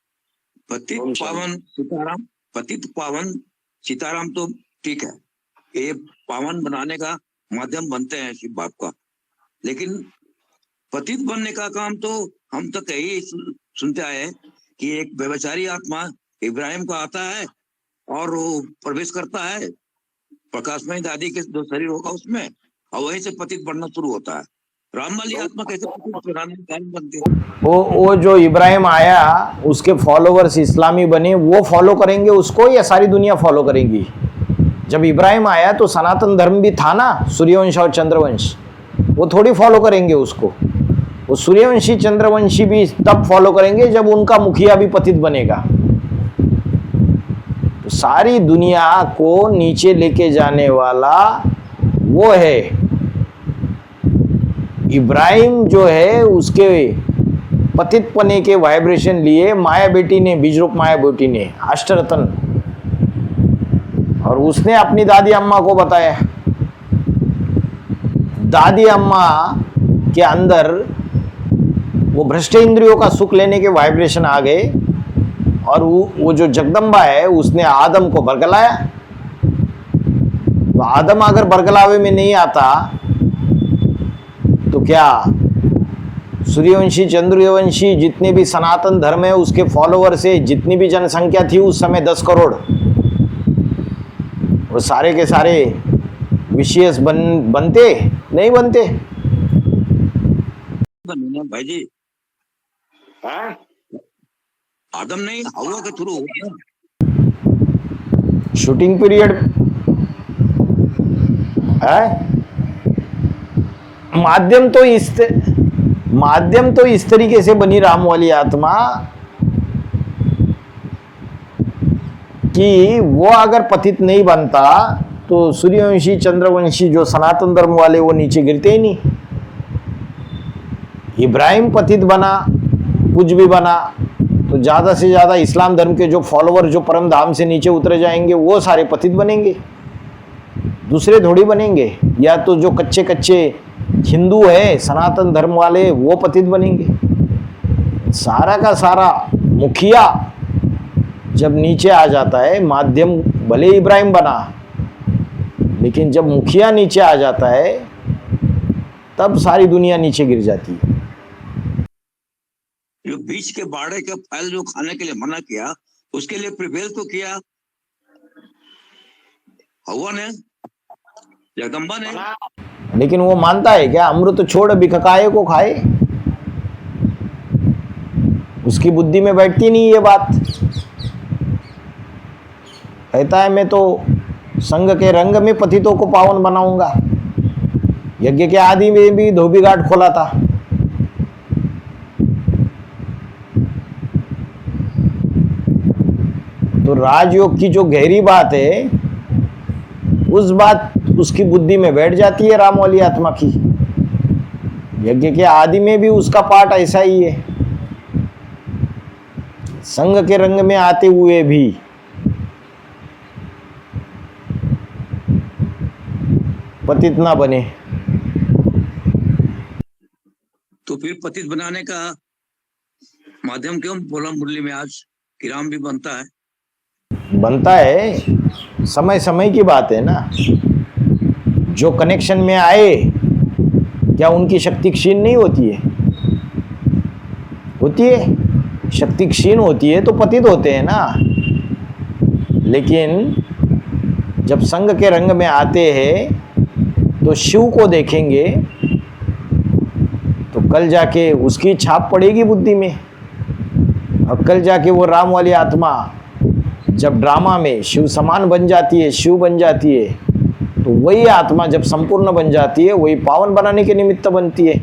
पतित पावन सीताराम, पतित पावन सीताराम तो ठीक है, ये पावन बनाने का माध्यम बनते हैं शिव बाप का, लेकिन पतित बनने का काम तो हम तक यही सुनते आए हैं कि एक व्यभिचारी आत्मा इब्राहिम का आता है और वो प्रवेश करता है प्रकाशमयी दादी के जो शरीर होगा उसमें, और वहीं से पतित बढ़ना शुरू होता है। राम वाली आत्मा कैसे पतित बनाने का कारण बनती है? वो जो इब्राहिम आया उसके फॉलोवर्स इस्लामी बने, वो फॉलो करेंगे उसको या सारी दुनिया फॉलो करेगी? जब इब्राहिम आया तो सनातन धर्म भी था ना, सूर्यवंश और चंद्रवंश, वो थोड़ी फॉलो करेंगे उसको। वो सूर्यवंशी चंद्रवंशी भी तब फॉलो करेंगे जब उनका मुखिया भी पतित बनेगा। तो सारी दुनिया को नीचे लेके जाने वाला वो है इब्राहिम, जो है उसके पतित पने के वाइब्रेशन लिए माया बेटी ने, बीजरूप माया बेटी ने, अष्टरतन, और उसने अपनी दादी अम्मा को बताया। दादी अम्मा के अंदर वो भ्रष्ट इंद्रियों का सुख लेने के वाइब्रेशन आ गए, और वो जो जगदम्बा है उसने आदम को बरगलाया। तो आदम अगर बरगलावे में नहीं आता तो क्या सूर्यवंशी चंद्रवंशी जितने भी सनातन धर्म है उसके फॉलोवर से जितनी भी जनसंख्या थी उस समय 10 करोड़, वो सारे के सारे विशेष बनते नहीं बनते? भाई जी, हाँ? आदम नहीं, हवा के थ्रू हुआ ना। शूटिंग पीरियड है। माध्यम तो इस तरीके से बनी राम वाली आत्मा कि वो अगर पतित नहीं बनता तो सूर्यवंशी चंद्रवंशी जो सनातन धर्म वाले वो नीचे गिरते ही नहीं। इब्राहिम पतित बना, कुछ भी बना, तो ज़्यादा से ज़्यादा इस्लाम धर्म के जो फॉलोवर जो परम धाम से नीचे उतरे जाएंगे वो सारे पतित बनेंगे, दूसरे थोड़ी बनेंगे। या तो जो कच्चे कच्चे हिंदू है सनातन धर्म वाले वो पतित बनेंगे। सारा का सारा मुखिया जब नीचे आ जाता है, माध्यम भले इब्राहिम बना, लेकिन जब मुखिया नीचे आ जाता है तब सारी दुनिया नीचे गिर जाती है। जो बीच के बाड़े का फल जो खाने के लिए मना किया, उसके लिए प्रिवेल तो किया हवा ने, जगदम्बा ने। लेकिन वो मानता है क्या? अमृत छोड़ बिखकाए को खाए। उसकी बुद्धि में बैठती नहीं ये बात। कहता है मैं तो संग के रंग में पतितों को पावन बनाऊंगा। यज्ञ के आदि में भी धोबी घाट खोला था। तो राजयोग की जो गहरी बात है उस बात उसकी बुद्धि में बैठ जाती है राम वाली आत्मा की। यज्ञ के आदि में भी उसका पाठ ऐसा ही है। संग के रंग में आते हुए भी पतित ना बने। तो फिर पतित बनाने का माध्यम क्यों बोला मुरली में आज कि राम भी बनता है? बनता है, समय समय की बात है ना। जो कनेक्शन में आए क्या उनकी शक्ति क्षीण नहीं होती है? होती है। शक्ति क्षीण होती है तो पतित होते हैं ना। लेकिन जब संग के रंग में आते हैं तो शिव को देखेंगे तो कल जाके उसकी छाप पड़ेगी बुद्धि में। और कल जाके वो राम वाली आत्मा जब ड्रामा में शिव समान बन जाती है, शिव बन जाती है, तो वही आत्मा जब संपूर्ण बन जाती है वही पावन बनाने के निमित्त बनती है।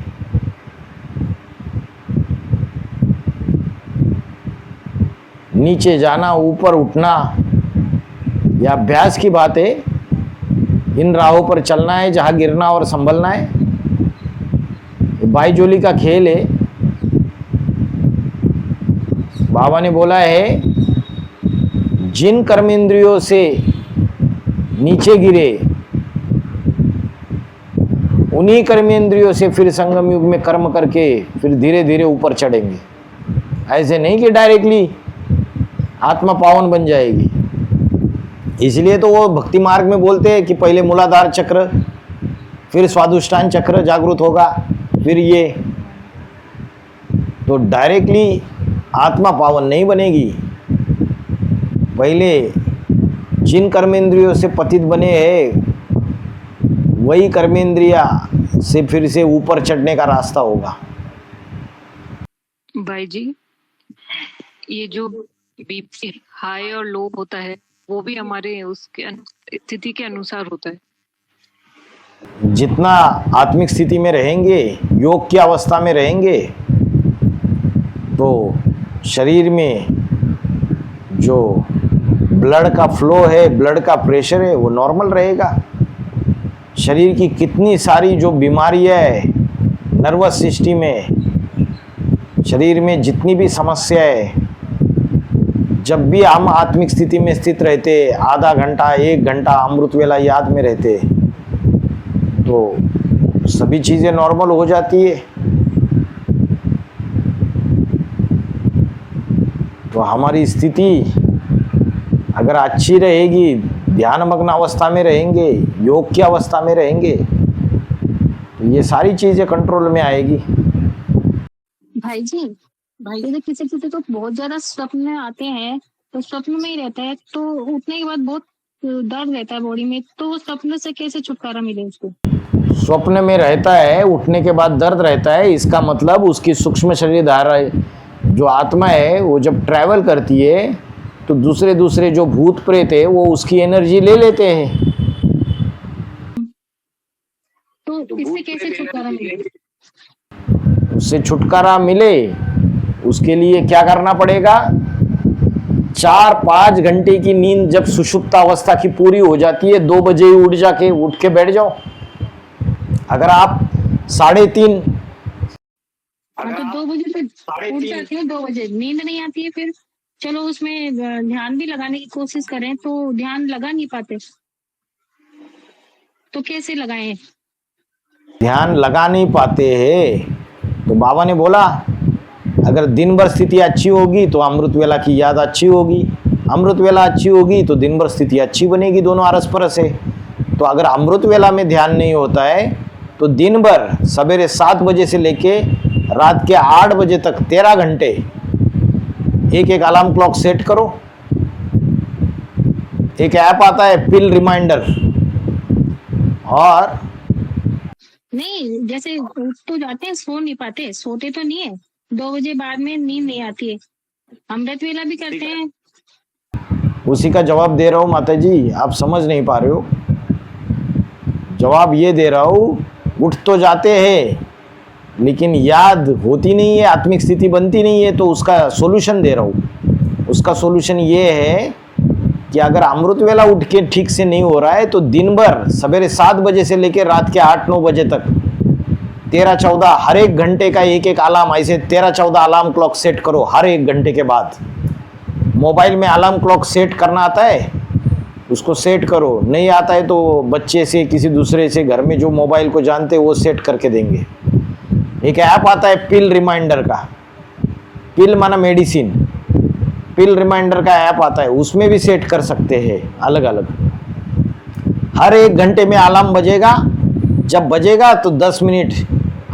नीचे जाना, ऊपर उठना, यह अभ्यास की बात है। इन राहों पर चलना है जहां गिरना और संभलना है। बाईजोली का खेल है। बाबा ने बोला है जिन कर्मेंद्रियों से नीचे गिरे उन्हीं कर्मेंद्रियों से फिर संगम युग में कर्म करके फिर धीरे धीरे ऊपर चढ़ेंगे। ऐसे नहीं कि डायरेक्टली आत्मा पावन बन जाएगी। इसलिए तो वो भक्ति मार्ग में बोलते हैं कि पहले मूलाधार चक्र, फिर स्वादिष्ठान चक्र जागृत होगा, फिर ये। तो डायरेक्टली आत्मा पावन नहीं बनेगी। पहले जिन कर्मेंद्रियों से पतित बने हैं वही कर्मेंद्रिया से फिर से ऊपर चढ़ने का रास्ता होगा। भाई जी, ये जो बीपी हाई और लो होता है वो भी हमारे उसके स्थिति के अनुसार होता है। जितना आत्मिक स्थिति में रहेंगे, योग की अवस्था में रहेंगे, तो शरीर में जो ब्लड का फ्लो है, ब्लड का प्रेशर है, वो नॉर्मल रहेगा। शरीर की कितनी सारी जो बीमारियां है, नर्वस सिस्टम में, शरीर में जितनी भी समस्या है, जब भी हम आत्मिक स्थिति में स्थित रहते, आधा घंटा 1 घंटा अमृत वेला याद में रहते, तो सभी चीज़ें नॉर्मल हो जाती है। तो हमारी स्थिति अगर अच्छी रहेगी, ध्यानमग्न अवस्था में रहेंगे, योग की अवस्था में रहेंगे, तो ये सारी चीज़ें कंट्रोल में आएगी। भाई जी तो किसी किसी को बहुत ज्यादा स्वप्न आते हैं, तो स्वप्न में ही रहता है, तो उठने के बाद बहुत दर्द रहता है बॉडी में, तो स्वप्न से कैसे छुटकारा मिले उसको? स्वप्न में रहता है, उठने के बाद दर्द रहता है, इसका मतलब उसकी सूक्ष्म शरीर धारा जो आत्मा है वो जब ट्रैवल करती है तो दूसरे जो भूत प्रेत है वो उसकी एनर्जी ले लेते हैं। तो इससे कैसे छुटकारा मिले? उससे छुटकारा मिले उसके लिए क्या करना पड़ेगा? 4-5 घंटे की नींद जब सुषुप्त अवस्था की पूरी हो जाती है, 2 बजे ही उठ के बैठ जाओ। अगर आप 3:30 तो 2 बजे से उठ जाती है, 2 बजे नींद नहीं आती है, फिर चलो उसमें ध्यान भी लगाने की कोशिश करें तो ध्यान लगा नहीं पाते, तो कैसे लगाएं? ध्यान लगा नहीं पाते हैं तो बाबा ने बोला अगर दिन भर स्थिति अच्छी होगी तो अमृत वेला की याद अच्छी होगी, अमृत वेला अच्छी होगी तो दिन भर स्थिति अच्छी बनेगी, दोनों अरस-परस है। तो अगर अमृत वेला में ध्यान नहीं होता है तो दिन भर सवेरे 7 बजे से लेके रात के 8 बजे तक 13 घंटे एक अलार्म क्लॉक सेट करो। एक ऐप आता है पिल रिमाइंडर, और नहीं जैसे उठ तो जाते हैं, सो नहीं पाते, सोते तो नहीं है, 2 बजे बाद में नींद नहीं आती है, अमृत वेला भी करते हैं। उसी का जवाब दे रहा हूँ माता जी, आप समझ नहीं पा रहे हो। जवाब ये दे रहा हूँ, उठ तो जाते हैं लेकिन याद होती नहीं है, आत्मिक स्थिति बनती नहीं है, तो उसका सॉल्यूशन दे रहा हूँ। उसका सॉल्यूशन ये है कि अगर अमृत वेला उठ के ठीक से नहीं हो रहा है तो दिन भर सवेरे 7 बजे से लेकर रात के 8-9 बजे तक 13-14 हर एक घंटे का एक अलार्म, ऐसे 13-14 अलार्म क्लॉक सेट करो हर एक घंटे के बाद। मोबाइल में अलार्म क्लॉक सेट करना आता है, उसको सेट करो, नहीं आता है तो बच्चे से किसी दूसरे से घर में जो मोबाइल को जानते हैं वो सेट करके देंगे। एक ऐप आता है पिल रिमाइंडर का, पिल माना मेडिसिन, पिल रिमाइंडर का ऐप आता है, उसमें भी सेट कर सकते हैं अलग अलग। हर एक घंटे में अलार्म बजेगा, जब बजेगा तो 10 मिनट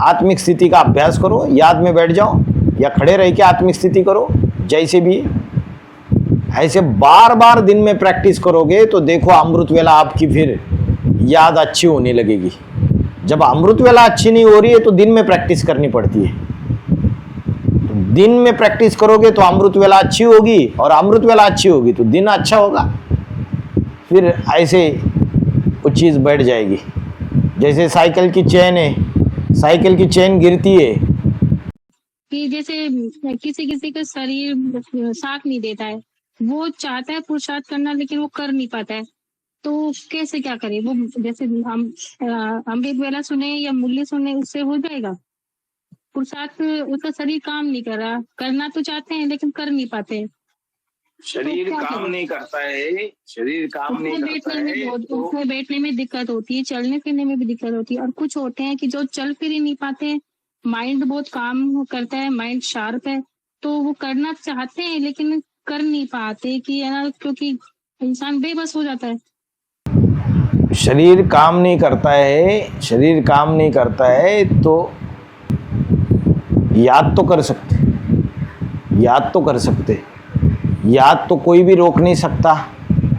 आत्मिक स्थिति का अभ्यास करो, याद में बैठ जाओ या खड़े रह के आत्मिक स्थिति करो, जैसे भी। ऐसे बार बार दिन में प्रैक्टिस करोगे तो देखो अमृत वेला आपकी फिर याद अच्छी होने लगेगी। जब अमृत वेला अच्छी नहीं हो रही है तो दिन में प्रैक्टिस करनी पड़ती है। तो दिन में प्रैक्टिस करोगे तो अमृत वेला अच्छी होगी, और अमृत वेला अच्छी होगी तो दिन अच्छा होगा, फिर ऐसे वो चीज़ बैठ जाएगी। जैसे साइकिल की चेन है, साइकिल की चेन गिरती है कि जैसे किसी किसी का शरीर साथ नहीं देता है, वो चाहता है पुरुषार्थ करना लेकिन वो कर नहीं पाता है, तो कैसे क्या करे? वो जैसे हम अमृत वेला सुने या मुरली सुने उससे हो जाएगा? पुरुषार्थ उसका शरीर काम नहीं कर रहा, करना तो चाहते हैं लेकिन कर नहीं पाते, शरीर काम नहीं करता है, शरीर काम नहीं करता है, उठने बैठने में दिक्कत होती है, चलने फिरने में भी दिक्कत होती है। और कुछ होते हैं कि जो चल फिर ही नहीं पाते, माइंड बहुत काम करता है, माइंड शार्प है, तो वो करना चाहते हैं लेकिन कर नहीं पाते, कि है ना, क्योंकि इंसान बेबस हो जाता है। शरीर काम नहीं करता है, शरीर काम नहीं करता है तो याद तो कर सकते, याद तो कर सकते, याद तो कोई भी रोक नहीं सकता।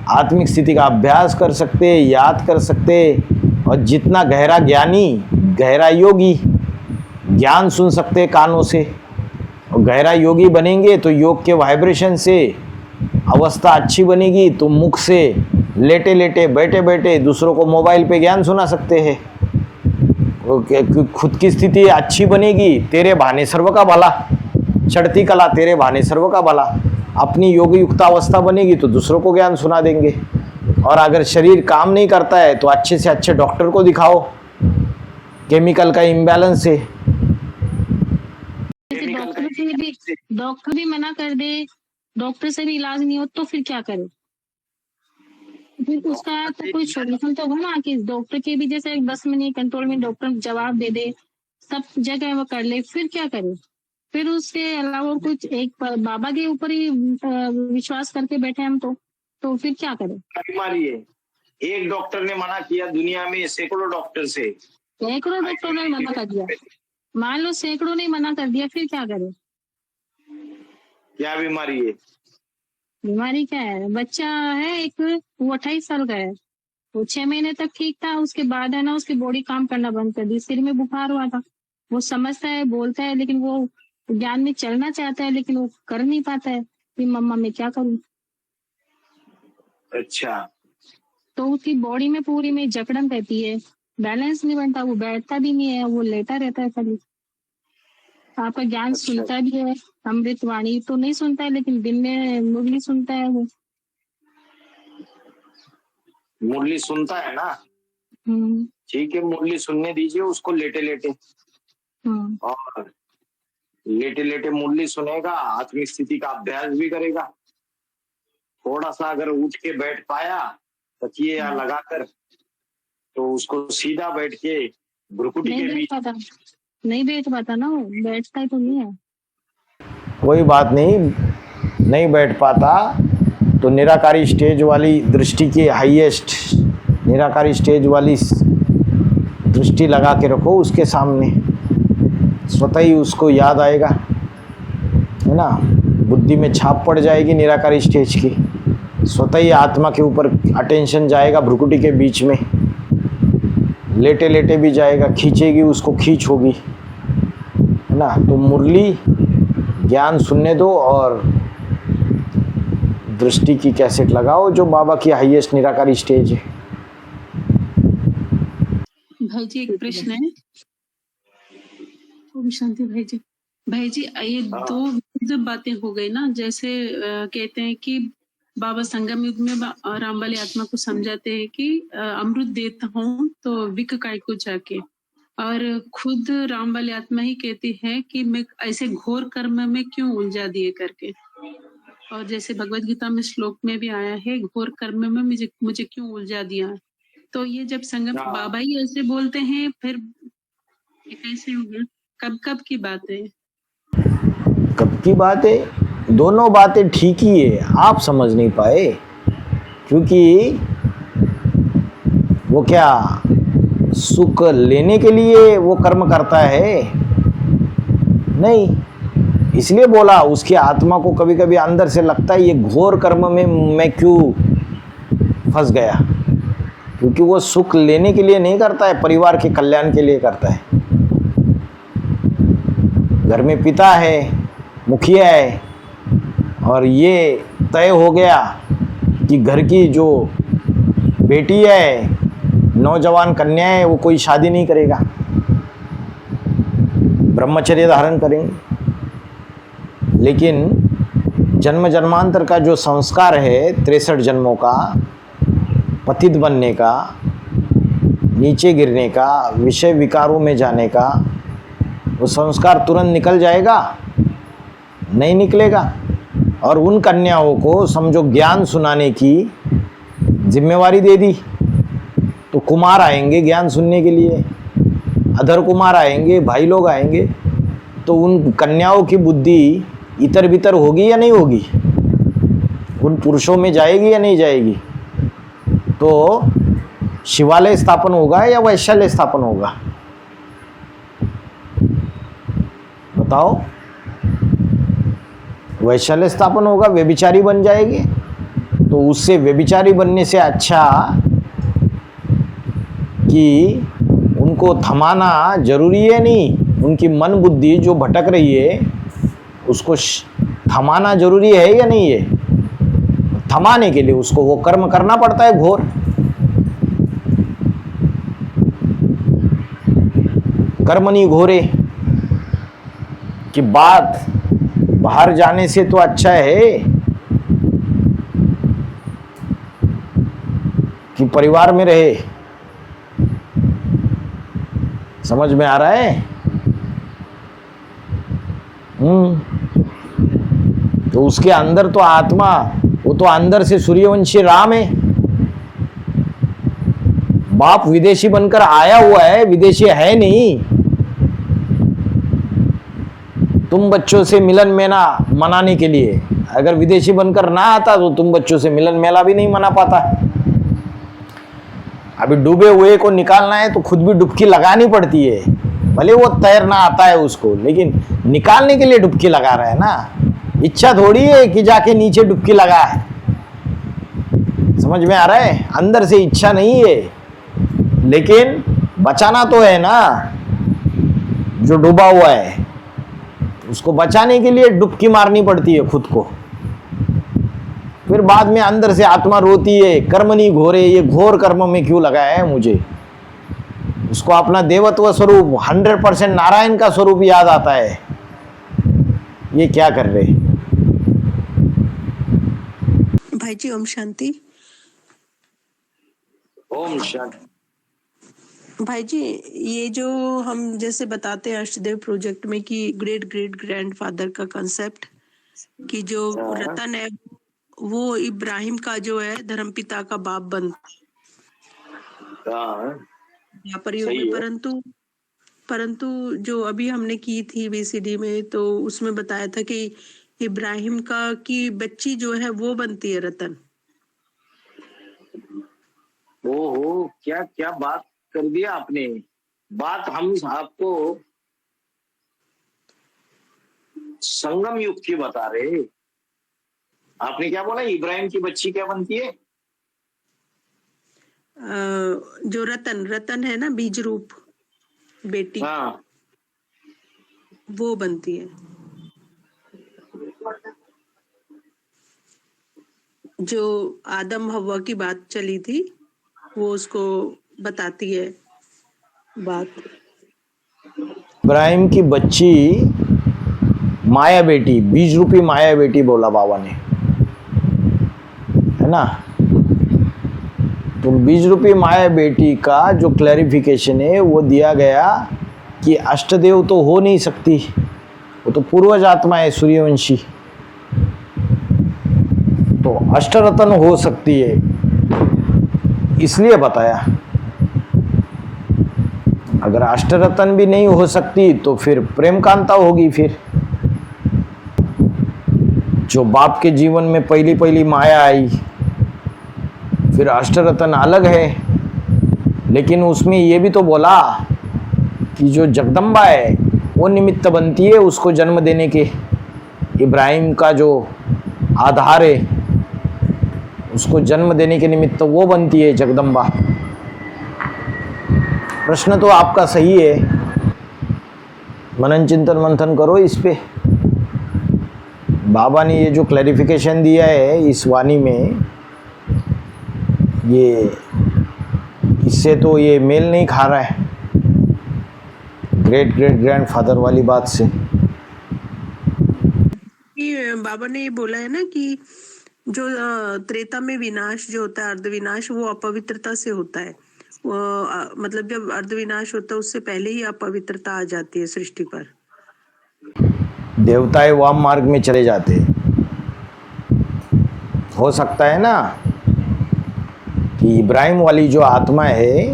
आत्मिक स्थिति का अभ्यास कर सकते, याद कर सकते, और जितना गहरा ज्ञानी, गहरा योगी, ज्ञान सुन सकते कानों से, और गहरा योगी बनेंगे तो योग के वाइब्रेशन से अवस्था अच्छी बनेगी, तो मुख से लेटे लेटे बैठे बैठे दूसरों को मोबाइल पे ज्ञान सुना सकते हैं। खुद की स्थिति अच्छी बनेगी, तेरे बहाने सर्व का भला, चढ़ती कला तेरे बहाने सर्व का भला। अपनी योगी युक्त अवस्था बनेगी तो दूसरों को ज्ञान सुना देंगे। और अगर शरीर काम नहीं करता है तो अच्छे से अच्छे डॉक्टर को दिखाओ, केमिकल का इम्बैलेंस है। डॉक्टर भी मना कर दे, डॉक्टर से भी इलाज नहीं हो तो फिर क्या करे? फिर उसका तो कोई सोल्यूशन तो होगा ना, कि डॉक्टर के भी जैसे 10 मिनट कंट्रोल में डॉक्टर जवाब दे दे, सब जगह वो कर ले, फिर क्या करे? फिर उसके अलावा कुछ एक बाबा के ऊपर ही विश्वास करके बैठे हम तो फिर क्या करें? बीमारी है, एक डॉक्टर ने मना किया, दुनिया में सैकड़ों डॉक्टर से, सैकड़ों डॉक्टरों ने मना कर दिया, मान लो सैकड़ों ने मना कर दिया, फिर क्या करें? क्या बीमारी है? बीमारी क्या है? बच्चा है एक, वो 28 साल का है, वो 6 महीने तक ठीक था, उसके बाद है ना उसकी बॉडी काम करना बंद कर दी, सिर में बुखार हुआ था। वो समझता है, बोलता है, लेकिन वो ज्ञान में चलना चाहता है, लेकिन वो कर नहीं पाता है कि मम्मा मैं क्या करूं। अच्छा, तो उसकी बॉडी में पूरी में जकड़न रहती है, बैलेंस नहीं बनता, वो बैठता भी नहीं है, वो लेटा रहता है खाली। आपका ज्ञान सुनता भी है, अमृतवाणी तो नहीं सुनता है, लेकिन दिन में मुरली सुनता है वो। मुरली सुनता है ना? ठीक है, मुरली सुनने दीजिए उसको लेटे लेटे, और लेटे लेटे मुरली सुनेगा, आत्मिक स्थिति का अभ्यास भी करेगा। थोड़ा सा अगर उठ के बैठ पाया तकिए या लगाकर, तो उसको सीधा बैठ के भ्रुकुटी के बीच, नहीं बैठ पाता ना, वो बैठता ही तो नहीं है। कोई बात नहीं, नहीं बैठ पाता तो निराकारी स्टेज वाली दृष्टि की हाईएस्ट निराकारी स्टेज वाली दृष्टि लगा के रखो उसके सामने, स्वतः ही उसको याद आएगा, है ना, बुद्धि में छाप पड़ जाएगी निराकारी स्टेज की, स्वतः ही आत्मा के ऊपर अटेंशन जाएगा, भ्रुकुटी के बीच में लेटे लेटे भी जाएगा, खींचेगी उसको, खींच होगी, है ना। तो मुरली ज्ञान सुनने दो और दृष्टि की कैसेट लगाओ, जो बाबा की हाईएस्ट निराकारी स्टेज है। भाई जी एक प्रश्न है। शांति भाई जी ये दो विरुद्ध बातें हो गई ना, जैसे कहते हैं कि बाबा संगम युग में राम वाली आत्मा को समझाते हैं कि अमृत देता हूँ तो विक काय को जाके, और खुद राम वाली आत्मा ही कहती है कि मैं ऐसे घोर कर्म में क्यों उलझा दिए करके। और जैसे भगवत गीता में श्लोक में भी आया है, घोर कर्म में मुझे क्यों उलझा दिया। तो ये जब संगम बाबा ही ऐसे बोलते हैं, फिर कैसे होगा? कब की बात है? कब की बात है? दोनों बातें ठीक ही है, आप समझ नहीं पाए, क्योंकि वो क्या सुख लेने के लिए वो कर्म करता है? नहीं, इसलिए बोला उसकी आत्मा को कभी कभी अंदर से लगता है ये घोर कर्म में मैं क्यों फंस गया, क्योंकि वो सुख लेने के लिए नहीं करता है, परिवार के कल्याण के लिए करता है। घर में पिता है, मुखिया है, और ये तय हो गया कि घर की जो बेटी है, नौजवान कन्या है, वो कोई शादी नहीं करेगा, ब्रह्मचर्य धारण करेंगे। लेकिन जन्म जन्मांतर का जो संस्कार है, 63 जन्मों का, पतित बनने का, नीचे गिरने का, विषय विकारों में जाने का, वो संस्कार तुरंत निकल जाएगा? नहीं निकलेगा। और उन कन्याओं को समझो ज्ञान सुनाने की जिम्मेवारी दे दी, तो कुमार आएंगे ज्ञान सुनने के लिए, अधर कुमार आएंगे, भाई लोग आएंगे, तो उन कन्याओं की बुद्धि इतर बितर होगी या नहीं होगी? उन पुरुषों में जाएगी या नहीं जाएगी? तो शिवालय स्थापन होगा या वैश्यालय स्थापन होगा? बताओ। वैश्यालय स्थापन होगा, व्यभिचारी बन जाएगी। तो तो उससे व्यभिचारी बनने से अच्छा कि उनको थमाना जरूरी है नहीं, उनकी मन बुद्धि जो भटक रही है उसको थमाना जरूरी है या नहीं है? थमाने के लिए उसको वो कर्म करना पड़ता है घोर। कर्मणि घोरे की बात बाहर जाने से तो अच्छा है कि परिवार में रहे। समझ में आ रहा है? तो उसके अंदर तो आत्मा, वो तो अंदर से सूर्यवंशी राम है। बाप विदेशी बनकर आया हुआ है, विदेशी है नहीं। तुम बच्चों से मिलन मेला मनाने के लिए, अगर विदेशी बनकर ना आता तो तुम बच्चों से मिलन मेला भी नहीं मना पाता। अभी डूबे हुए को निकालना है तो खुद भी डुबकी लगानी पड़ती है, भले वो तैरना आता है उसको, लेकिन निकालने के लिए डुबकी लगा रहा है ना। इच्छा थोड़ी है कि जाके नीचे डुबकी लगा है। समझ में आ रहा है? अंदर से इच्छा नहीं है, लेकिन बचाना तो है ना जो डूबा हुआ है। उसको बचाने के लिए डुबकी मारनी पड़ती है खुद को। फिर बाद में अंदर से आत्मा रोती है, कर्मणि घोरे, ये घोर कर्म में क्यों लगाया है मुझे। उसको अपना देवत्व स्वरूप 100% नारायण का स्वरूप याद आता है। ये क्या कर रहे? भाई जी ओम शांति। ओम शांति। भाई जी, ये जो हम जैसे बताते हैं अष्टदेव प्रोजेक्ट में कि ग्रेट ग्रेट ग्रैंडफादर का कंसेप्ट, कि जो रतन है वो इब्राहिम का जो है धर्मपिता का बाप बन परियोग में। परंतु जो अभी हमने की थी बीसीडी में, तो उसमें बताया था कि इब्राहिम का की बच्ची जो है वो बनती है रतन। ओहो, क्या क्या बात कर दिया आपने। बात हम आपको संगम युग की बता रहे। आपने क्या बोला, इब्राहिम की बच्ची क्या बनती है? जो रतन है ना, बीज रूप बेटी, हाँ, वो बनती है। जो आदम हव्वा की बात चली थी वो उसको बताती है बात। इब्राहिम की बच्ची माया बेटी, बीज रूपी माया बेटी बोला बाबा ने, है ना। तो बीज रूपी माया बेटी का जो क्लैरिफिकेशन है वो दिया गया कि अष्टदेव तो हो नहीं सकती, वो तो पूर्वज आत्मा है सूर्यवंशी। तो अष्टरतन हो सकती है, इसलिए बताया। अगर अष्टरतन भी नहीं हो सकती तो फिर प्रेम कांता होगी। फिर जो बाप के जीवन में पहली पहली माया आई, फिर अष्टरतन अलग है। लेकिन उसमें ये भी तो बोला कि जो जगदम्बा है वो निमित्त बनती है उसको जन्म देने के। इब्राहिम का जो आधार है उसको जन्म देने के निमित्त वो बनती है जगदम्बा। प्रश्न तो आपका सही है, मनन चिंतन मंथन करो इस पे। बाबा ने ये जो क्लैरिफिकेशन दिया है इस वाणी में, ये इससे तो ये मेल नहीं खा रहा है ग्रेट ग्रेट ग्रैंडफादर वाली बात से। बाबा ने ये बोला है ना कि जो त्रेता में विनाश जो होता है, अर्धविनाश, वो अपवित्रता से होता है। वो मतलब जब अर्धविनाश होता है उससे पहले ही अपवित्रता आ जाती है सृष्टि पर। देवताएं वाम मार्ग में चले जाते हैं। हो सकता है ना कि इब्राहिम वाली जो आत्मा है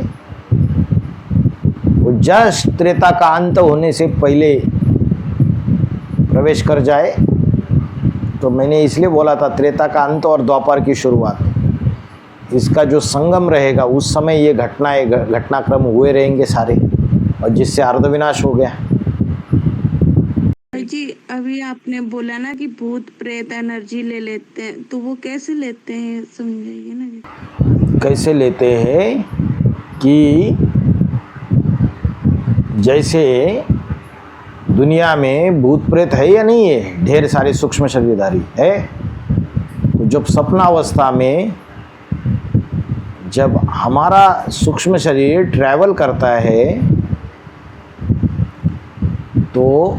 वो जस्ट त्रेता का अंत होने से पहले प्रवेश कर जाए। तो मैंने इसलिए बोला था त्रेता का अंत और द्वापर की शुरुआत, इसका जो संगम रहेगा उस समय ये घटनाक्रम हुए रहेंगे सारे, और जिससे अर्धविनाश हो गया। जी अभी आपने बोला ना कि भूत प्रेत एनर्जी ले लेते हैं, तो वो कैसे लेते हैं समझाइए ना जी। कैसे लेते हैं कि जैसे दुनिया में भूत प्रेत है या नहीं है, ढेर सारे सूक्ष्म शरीरधारी है। तो जब स्वप्नावस्था में जब हमारा सूक्ष्म शरीर ट्रैवल करता है तो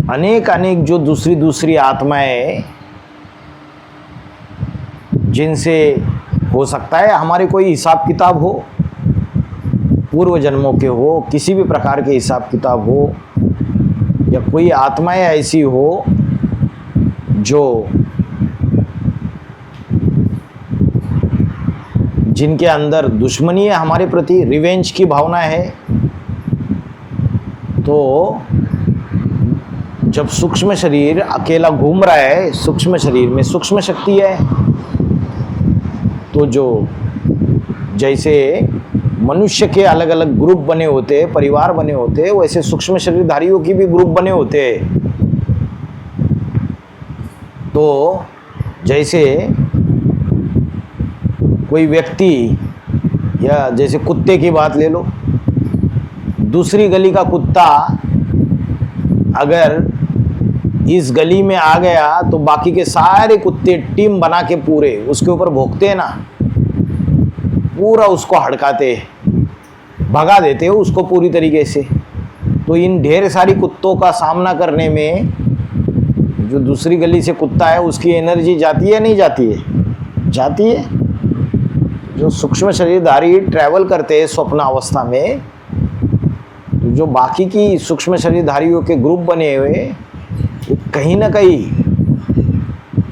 अनेक अनेक जो दूसरी दूसरी आत्माएं, जिनसे हो सकता है हमारे कोई हिसाब किताब हो, पूर्व जन्मों के हो, किसी भी प्रकार के हिसाब किताब हो, या कोई आत्माएं ऐसी हो जो जिनके अंदर दुश्मनी है हमारे प्रति, रिवेंज की भावना है, तो जब सूक्ष्म शरीर अकेला घूम रहा है, सूक्ष्म शरीर में सूक्ष्म शक्ति है, तो जो जैसे मनुष्य के अलग अलग ग्रुप बने होते हैं, परिवार बने होते हैं, वैसे सूक्ष्म शरीरधारियों की भी ग्रुप बने होते हैं। तो जैसे कोई व्यक्ति, या जैसे कुत्ते की बात ले लो, दूसरी गली का कुत्ता अगर इस गली में आ गया तो बाकी के सारे कुत्ते टीम बना के पूरे उसके ऊपर भौंकते हैं ना, पूरा उसको हड़काते, भगा देते हो उसको पूरी तरीके से। तो इन ढेर सारी कुत्तों का सामना करने में जो दूसरी गली से कुत्ता है उसकी एनर्जी जाती है नहीं जाती है? जाती है। जो सूक्ष्म शरीरधारी ट्रैवल करते हैं स्वप्न अवस्था में, तो जो बाकी की सूक्ष्म शरीरधारियों के ग्रुप बने हुए कहीं ना कहीं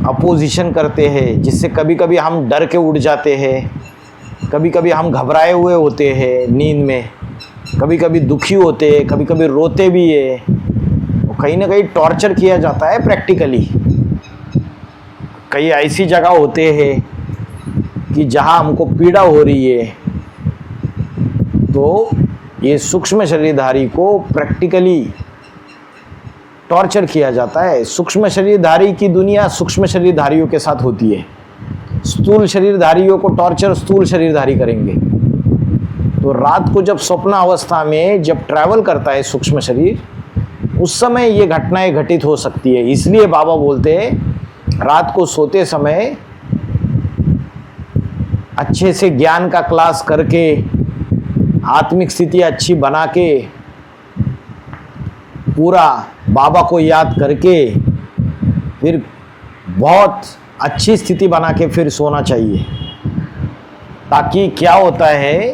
अपोजिशन करते हैं, जिससे कभी कभी हम डर के उठ जाते हैं, कभी कभी हम घबराए हुए होते हैं नींद में, कभी कभी दुखी होते हैं, कभी कभी रोते भी है। तो कहीं ना कहीं टॉर्चर किया जाता है प्रैक्टिकली। कई ऐसी जगह होते हैं कि जहां हमको पीड़ा हो रही है, तो ये सूक्ष्म शरीरधारी को प्रैक्टिकली टॉर्चर किया जाता है। सूक्ष्म शरीरधारी की दुनिया सूक्ष्म शरीरधारियों के साथ होती है, स्थूल शरीरधारियों को टॉर्चर स्थूल शरीरधारी करेंगे। तो रात को जब स्वप्न अवस्था में जब ट्रैवल करता है सूक्ष्म शरीर, उस समय ये घटनाएं घटित हो सकती है। इसलिए बाबा बोलते हैं रात को सोते समय अच्छे से ज्ञान का क्लास करके, आत्मिक स्थिति अच्छी बना के, पूरा बाबा को याद करके, फिर बहुत अच्छी स्थिति बना के फिर सोना चाहिए। ताकि क्या होता है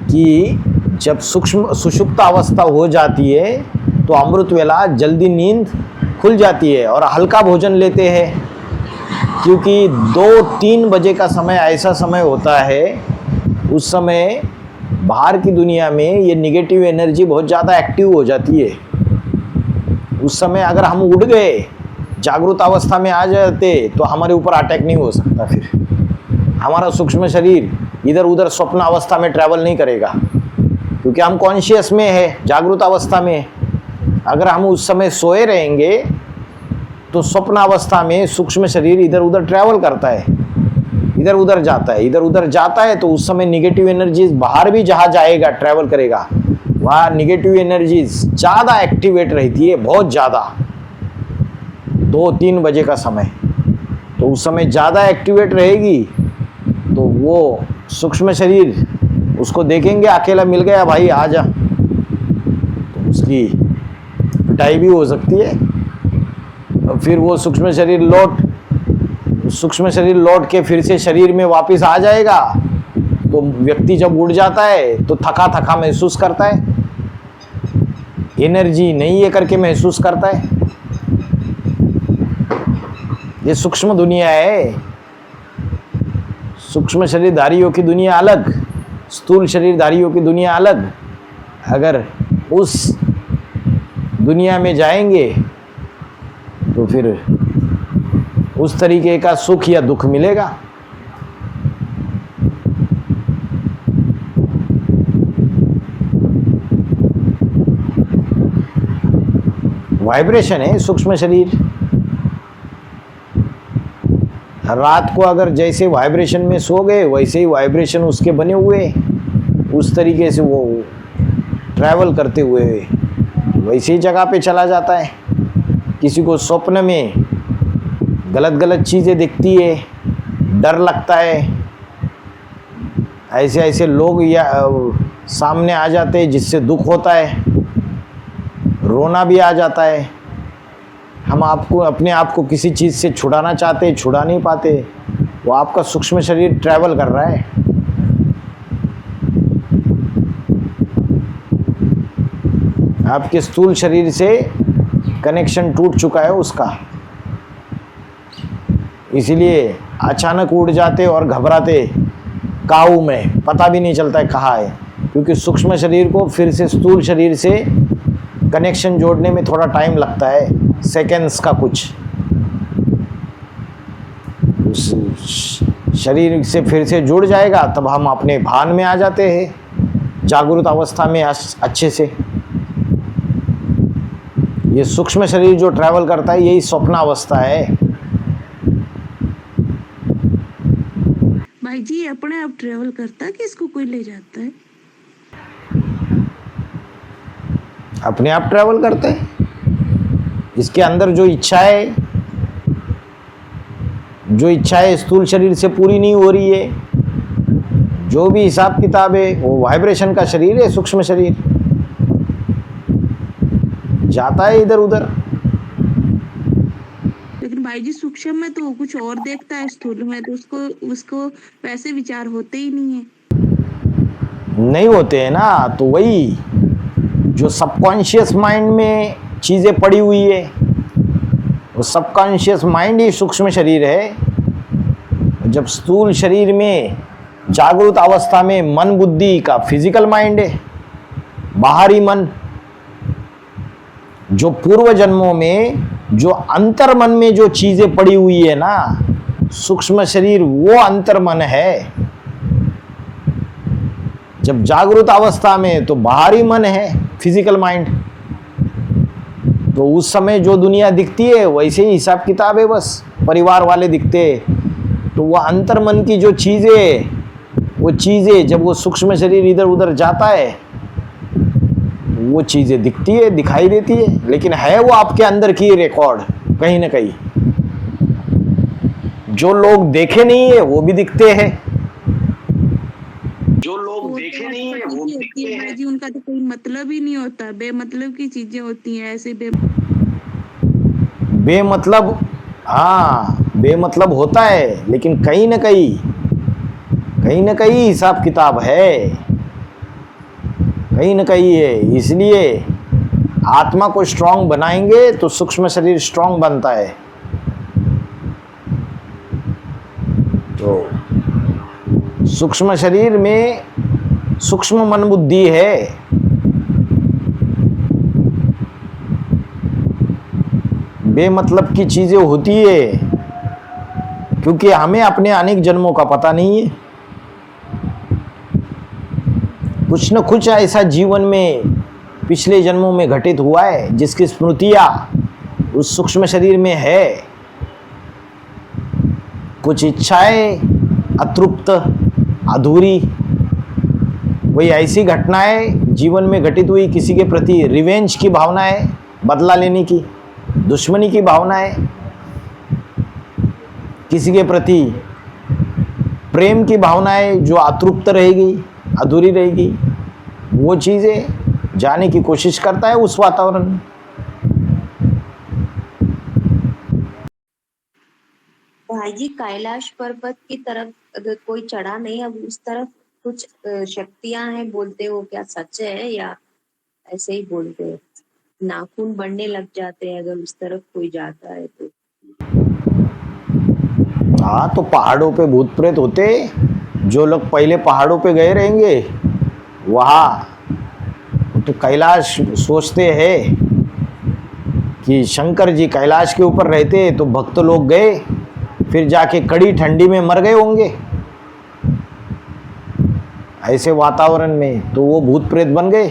कि जब सूक्ष्म सुषुप्त अवस्था हो जाती है तो अमृत वेला जल्दी नींद खुल जाती है और हल्का भोजन लेते हैं, क्योंकि 2-3 बजे का समय ऐसा समय होता है, उस समय बाहर की दुनिया में ये निगेटिव एनर्जी बहुत ज़्यादा एक्टिव हो जाती है। उस समय अगर हम उठ गए, जागृत अवस्था में आ जाते, तो हमारे ऊपर अटैक नहीं हो सकता। फिर हमारा सूक्ष्म शरीर इधर उधर स्वप्न अवस्था में ट्रैवल नहीं करेगा, क्योंकि हम कॉन्शियस में है, जागृत अवस्था में। अगर हम उस समय सोए रहेंगे तो स्वप्न अवस्था में सूक्ष्म शरीर इधर उधर ट्रैवल करता है, इधर उधर जाता है, इधर उधर जाता है, तो उस समय निगेटिव एनर्जीज बाहर भी जहाँ जाएगा, ट्रैवल करेगा, वहाँ निगेटिव एनर्जीज ज़्यादा एक्टिवेट रहती है, बहुत ज़्यादा। 2-3 बजे का समय, तो उस समय ज़्यादा एक्टिवेट रहेगी। तो वो सूक्ष्म शरीर उसको देखेंगे, अकेला मिल गया भाई आ जा, तो उसकी पिटाई भी हो सकती है। और फिर वो सूक्ष्म शरीर लौट के फिर से शरीर में वापस आ जाएगा। तो व्यक्ति जब उड़ जाता है तो थका थका महसूस करता है, एनर्जी नहीं है करके महसूस करता है। ये सूक्ष्म दुनिया है। सूक्ष्म शरीरधारियों की दुनिया अलग, स्थूल शरीरधारियों की दुनिया अलग। अगर उस दुनिया में जाएंगे तो फिर उस तरीके का सुख या दुख मिलेगा। वाइब्रेशन है सूक्ष्म शरीर। रात को अगर जैसे वाइब्रेशन में सो गए वैसे ही वाइब्रेशन उसके बने हुए, उस तरीके से वो ट्रैवल करते हुए वैसे ही जगह पे चला जाता है। किसी को स्वप्न में गलत गलत चीज़ें दिखती है, डर लगता है, ऐसे ऐसे लोग या सामने आ जाते हैं जिससे दुख होता है, रोना भी आ जाता है। हम आपको अपने आप को किसी चीज़ से छुड़ाना चाहते हैं, छुड़ा नहीं पाते, वो आपका सूक्ष्म शरीर ट्रैवल कर रहा है। आपके स्थूल शरीर से कनेक्शन टूट चुका है उसका, इसीलिए अचानक उड़ जाते और घबराते, काबू में पता भी नहीं चलता है कहाँ है, क्योंकि सूक्ष्म शरीर को फिर से स्थूल शरीर से कनेक्शन जोड़ने में थोड़ा टाइम लगता है, सेकेंड्स का कुछ। उस शरीर से फिर से जुड़ जाएगा तब हम अपने भान में आ जाते हैं, जागृत अवस्था में अच्छे से। ये सूक्ष्म शरीर जो ट्रैवल करता है यही स्वप्न अवस्था है। भाई जी अपने आप ट्रेवल करता है कि इसको कोई ले जाता है? अपने आप ट्रैवल करते हैं। इसके अंदर जो इच्छाएं स्थूल शरीर से पूरी नहीं हो रही है, जो भी हिसाब किताब है वो वाइब्रेशन का शरीर है, सूक्ष्म शरीर जाता है इधर उधर। लेकिन भाई जी सूक्ष्म में तो कुछ और देखता है, स्थूल में तो उसको वैसे विचार होते ही नहीं है। नहीं होते हैं ना, तो वही जो सबकॉन्शियस माइंड में चीज़ें पड़ी हुई है, वो सबकॉन्शियस माइंड ही सूक्ष्म शरीर है। जब स्थूल शरीर में जागृत अवस्था में मन बुद्धि का फिजिकल माइंड है, बाहरी मन, जो पूर्व जन्मों में जो अंतर मन में जो चीज़ें पड़ी हुई है ना, सूक्ष्म शरीर वो अंतर मन है। जब जागृत अवस्था में तो बाहरी मन है, फिजिकल माइंड, तो उस समय जो दुनिया दिखती है वैसे ही हिसाब किताब है, बस परिवार वाले दिखते हैं। तो वो अंतर मन की जो चीज़ें, वो चीज़ें जब वो सूक्ष्म शरीर इधर उधर जाता है वो चीज़ें दिखती है, दिखाई देती है, लेकिन है वो आपके अंदर की रिकॉर्ड कहीं ना कहीं। जो लोग देखे नहीं है वो भी दिखते हैं, जो लोग देखे नहीं है वो भी दिखते हैं। जी उनका तो कोई मतलब ही नहीं होता, बेमतलब की चीजें होती हैं ऐसे बेमतलब। हाँ, बेमतलब होता है, लेकिन कहीं ना कहीं हिसाब किताब है, कहीं ना कहीं है। इसलिए आत्मा को स्ट्रांग बनाएंगे तो सूक्ष्म शरीर स्ट्रांग बनता है। तो सूक्ष्म शरीर में सूक्ष्म मन बुद्धि है, बेमतलब की चीजें होती है, क्योंकि हमें अपने अनेक जन्मों का पता नहीं है। कुछ न कुछ ऐसा जीवन में पिछले जन्मों में घटित हुआ है जिसकी स्मृतियां उस सूक्ष्म शरीर में है। कुछ इच्छाएं अतृप्त, अधूरी, वही ऐसी घटनाएं जीवन में घटित हुई, किसी के प्रति रिवेंज की भावना है, बदला लेने की, दुश्मनी की भावना है, किसी के प्रति प्रेम की भावना है जो अतृप्त रहेगी, अधूरी रहेगी। वो चीज़ें जाने की कोशिश करता है उस वातावरण में। भाई जी कैलाश पर्वत की तरफ अगर कोई चढ़ा नहीं, अब उस तरफ कुछ शक्तियां हैं बोलते हो, क्या सच है या ऐसे ही बोलते हो? नाखून बढ़ने लग जाते हैं अगर उस तरफ कोई जाता है तो। हाँ, तो पहाड़ों पे भूत प्रेत होते, जो लोग पहले पहाड़ों पे गए रहेंगे वहाँ तो कैलाश सोचते हैं कि शंकर जी कैलाश के ऊपर रहते, तो भक्त लोग गए, फिर जाके कड़ी ठंडी में मर गए होंगे ऐसे वातावरण में, तो वो भूत प्रेत बन गए।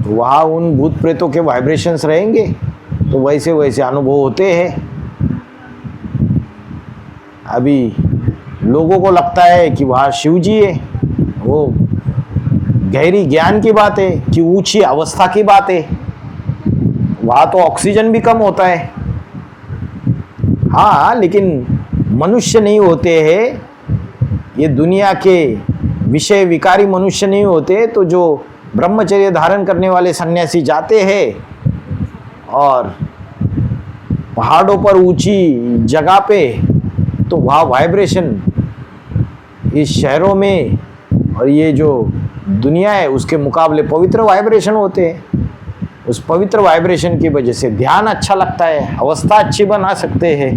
तो वहाँ उन भूत प्रेतों के वाइब्रेशंस रहेंगे, तो वैसे वैसे अनुभव होते हैं। अभी लोगों को लगता है कि वहाँ शिव जी है, वो गहरी ज्ञान की बात है कि ऊंची अवस्था की बात है। वहाँ तो ऑक्सीजन भी कम होता है, हाँ, लेकिन मनुष्य नहीं होते हैं, ये दुनिया के विषय विकारी मनुष्य नहीं होते। तो जो ब्रह्मचर्य धारण करने वाले सन्यासी जाते हैं और पहाड़ों पर ऊंची जगह पे, तो वहाँ वाइब्रेशन इस शहरों में और ये जो दुनिया है उसके मुकाबले पवित्र वाइब्रेशन होते हैं। उस पवित्र वाइब्रेशन की वजह से ध्यान अच्छा लगता है, अवस्था अच्छी बना सकते हैं,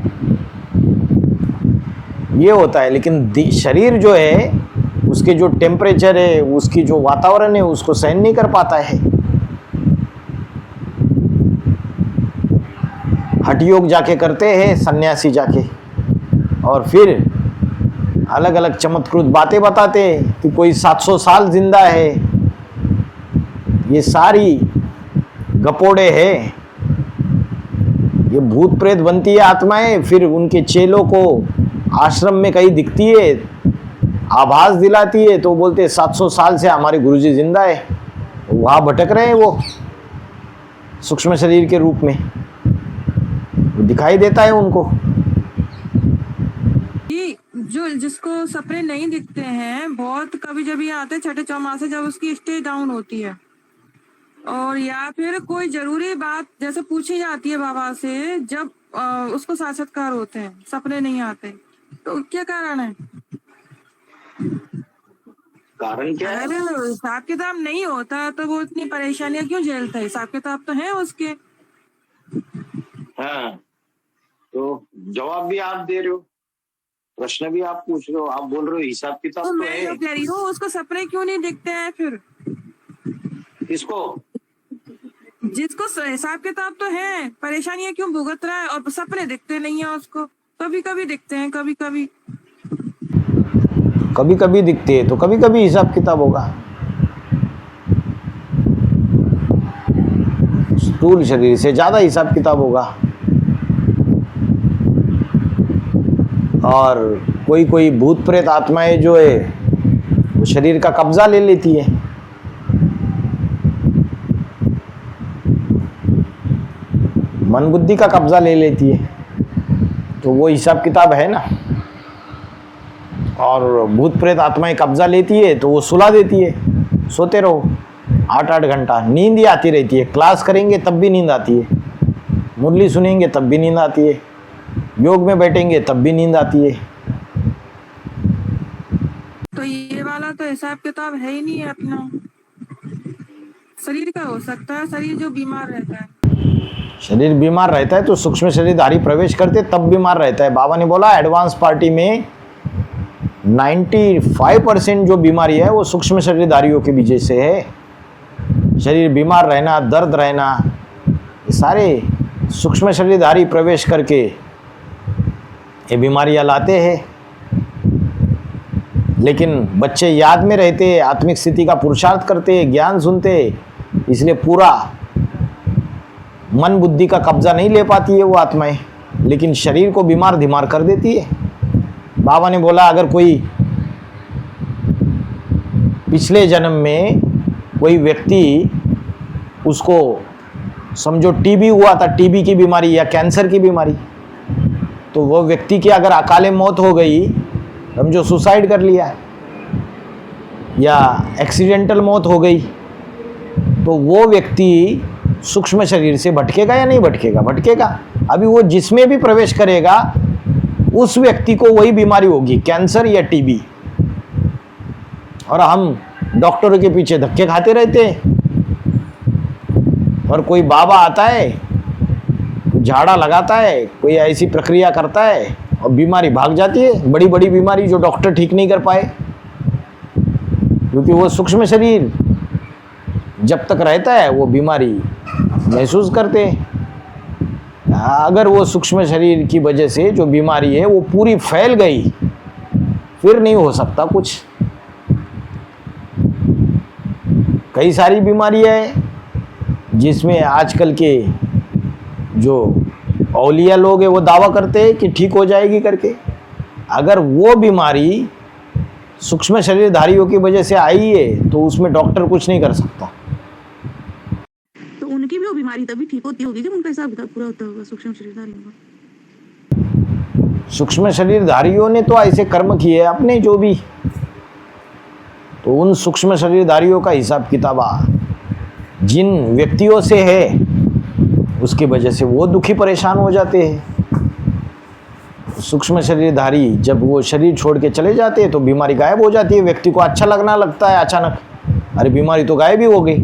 ये होता है। लेकिन शरीर जो है उसके जो टेम्परेचर है, उसकी जो वातावरण है, उसको सहन नहीं कर पाता है। हठ योग जाके करते हैं सन्यासी जाके, और फिर अलग अलग चमत्कृत बातें बताते हैं कि कोई 700 साल जिंदा है। ये सारी गपोड़े हैं, ये भूत प्रेत बनती है आत्माएं, फिर उनके चेलों को आश्रम में कहीं दिखती है, आभास दिलाती है, तो बोलते हैं 700 साल से हमारे गुरुजी जिंदा है। वहाँ भटक रहे हैं वो सूक्ष्म शरीर के रूप में, दिखाई देता है उनको। जो जिसको सपने नहीं दिखते हैं, बहुत कभी जब ये आते छठे चौमासे, जब उसकी स्टेज डाउन होती है, और या फिर कोई जरूरी बात जैसे पूछी जाती है बाबा से, जब उसको साक्षात्कार होते हैं, सपने नहीं आते, तो क्या कारण है? कारण क्या है? अरे हिसाब किताब नहीं होता तो वो इतनी परेशानियां क्यों झेलता है? हिसाब किताब तो है उसके। हाँ, तो जवाब भी आप दे रहे हो, प्रश्न भी आप पूछ रहे हो, आप बोल रहे हो हिसाब किताब तो तो मैं जो है। कह रही हूँ, उसको सपने क्यों नहीं दिखते हैं फिर? किसको? जिसको हिसाब किताब तो है, परेशानियां क्यों भुगत रहा है और सपने दिखते नहीं है उसको? कभी कभी दिखते हैं, कभी कभी कभी कभी दिखते हैं, तो कभी कभी हिसाब किताब होगा। स्थूल शरीर से ज्यादा हिसाब किताब होगा। और कोई कोई भूत प्रेत आत्माएं जो है वो शरीर का कब्जा ले लेती है। मन बुद्धि का कब्जा ले लेती है, तो वो हिसाब किताब है ना। और भूत प्रेत आत्माएं कब्जा लेती है तो वो सुला देती है, सोते रहो 8-8 घंटा, नींद ही आती रहती है। क्लास करेंगे तब भी नींद आती है, मुरली सुनेंगे तब भी नींद आती है, योग में बैठेंगे तब भी नींद आती है। तो ये वाला तो हिसाब किताब है ही नहीं है अपना। शरीर का हो सकता है, शरीर जो बीमार रहता है। शरीर बीमार रहता है तो सूक्ष्म शरीरधारी प्रवेश करते तब बीमार रहता है। बाबा ने बोला एडवांस पार्टी में 95% जो बीमारी है वो सूक्ष्म शरीरधारियों के वजह से है। शरीर बीमार रहना, दर्द रहना, ये सारे सूक्ष्म शरीरधारी प्रवेश करके ये बीमारियां लाते हैं। लेकिन बच्चे याद में रहते, आत्मिक स्थिति का पुरुषार्थ करते, ज्ञान सुनते, इसलिए पूरा मन बुद्धि का कब्जा नहीं ले पाती है वो आत्माएं, लेकिन शरीर को बीमार धीमार कर देती है। बाबा ने बोला अगर कोई पिछले जन्म में कोई व्यक्ति, उसको समझो टीबी हुआ था, टीबी की बीमारी या कैंसर की बीमारी, तो वो व्यक्ति की अगर अकाले मौत हो गई, समझो सुसाइड कर लिया या एक्सीडेंटल मौत हो गई, तो वो व्यक्ति सूक्ष्म शरीर से भटकेगा या नहीं भटकेगा? भटकेगा। अभी वो जिसमें भी प्रवेश करेगा उस व्यक्ति को वही बीमारी होगी, कैंसर या टीबी। और हम डॉक्टरों के पीछे धक्के खाते रहते हैं। और कोई बाबा आता है, झाड़ा लगाता है, कोई ऐसी प्रक्रिया करता है और बीमारी भाग जाती है, बड़ी बड़ी बीमारी जो डॉक्टर ठीक नहीं कर पाए, क्योंकि वो सूक्ष्म शरीर जब तक रहता है वो बीमारी महसूस करते हैं। अगर वो सूक्ष्म शरीर की वजह से जो बीमारी है वो पूरी फैल गई, फिर नहीं हो सकता कुछ। कई सारी बीमारियां हैं जिसमें आजकल के जो औलिया लोग हैं वो दावा करते हैं कि ठीक हो जाएगी करके। अगर वो बीमारी सूक्ष्म शरीरधारियों की वजह से आई है तो उसमें डॉक्टर कुछ नहीं कर सकता। तो उनकी भी वो बीमारी तभी ठीक होती होगी जब उनका हिसाब किताब पूरा होता होगा सूक्ष्म शरीरधारियों का। सूक्ष्म शरीरधारियों ने तो ऐसे कर्म किए अपने जो भी, तो उन सूक्ष्म शरीरधारियों का हिसाब किताब जिन व्यक्तियों से है उसकी वजह से वो दुखी परेशान हो जाते हैं। सूक्ष्म शरीरधारी जब वो शरीर छोड़ के चले जाते हैं तो बीमारी गायब हो जाती है। व्यक्ति को अच्छा लगना लगता है अचानक, अरे बीमारी तो गायब ही हो गई।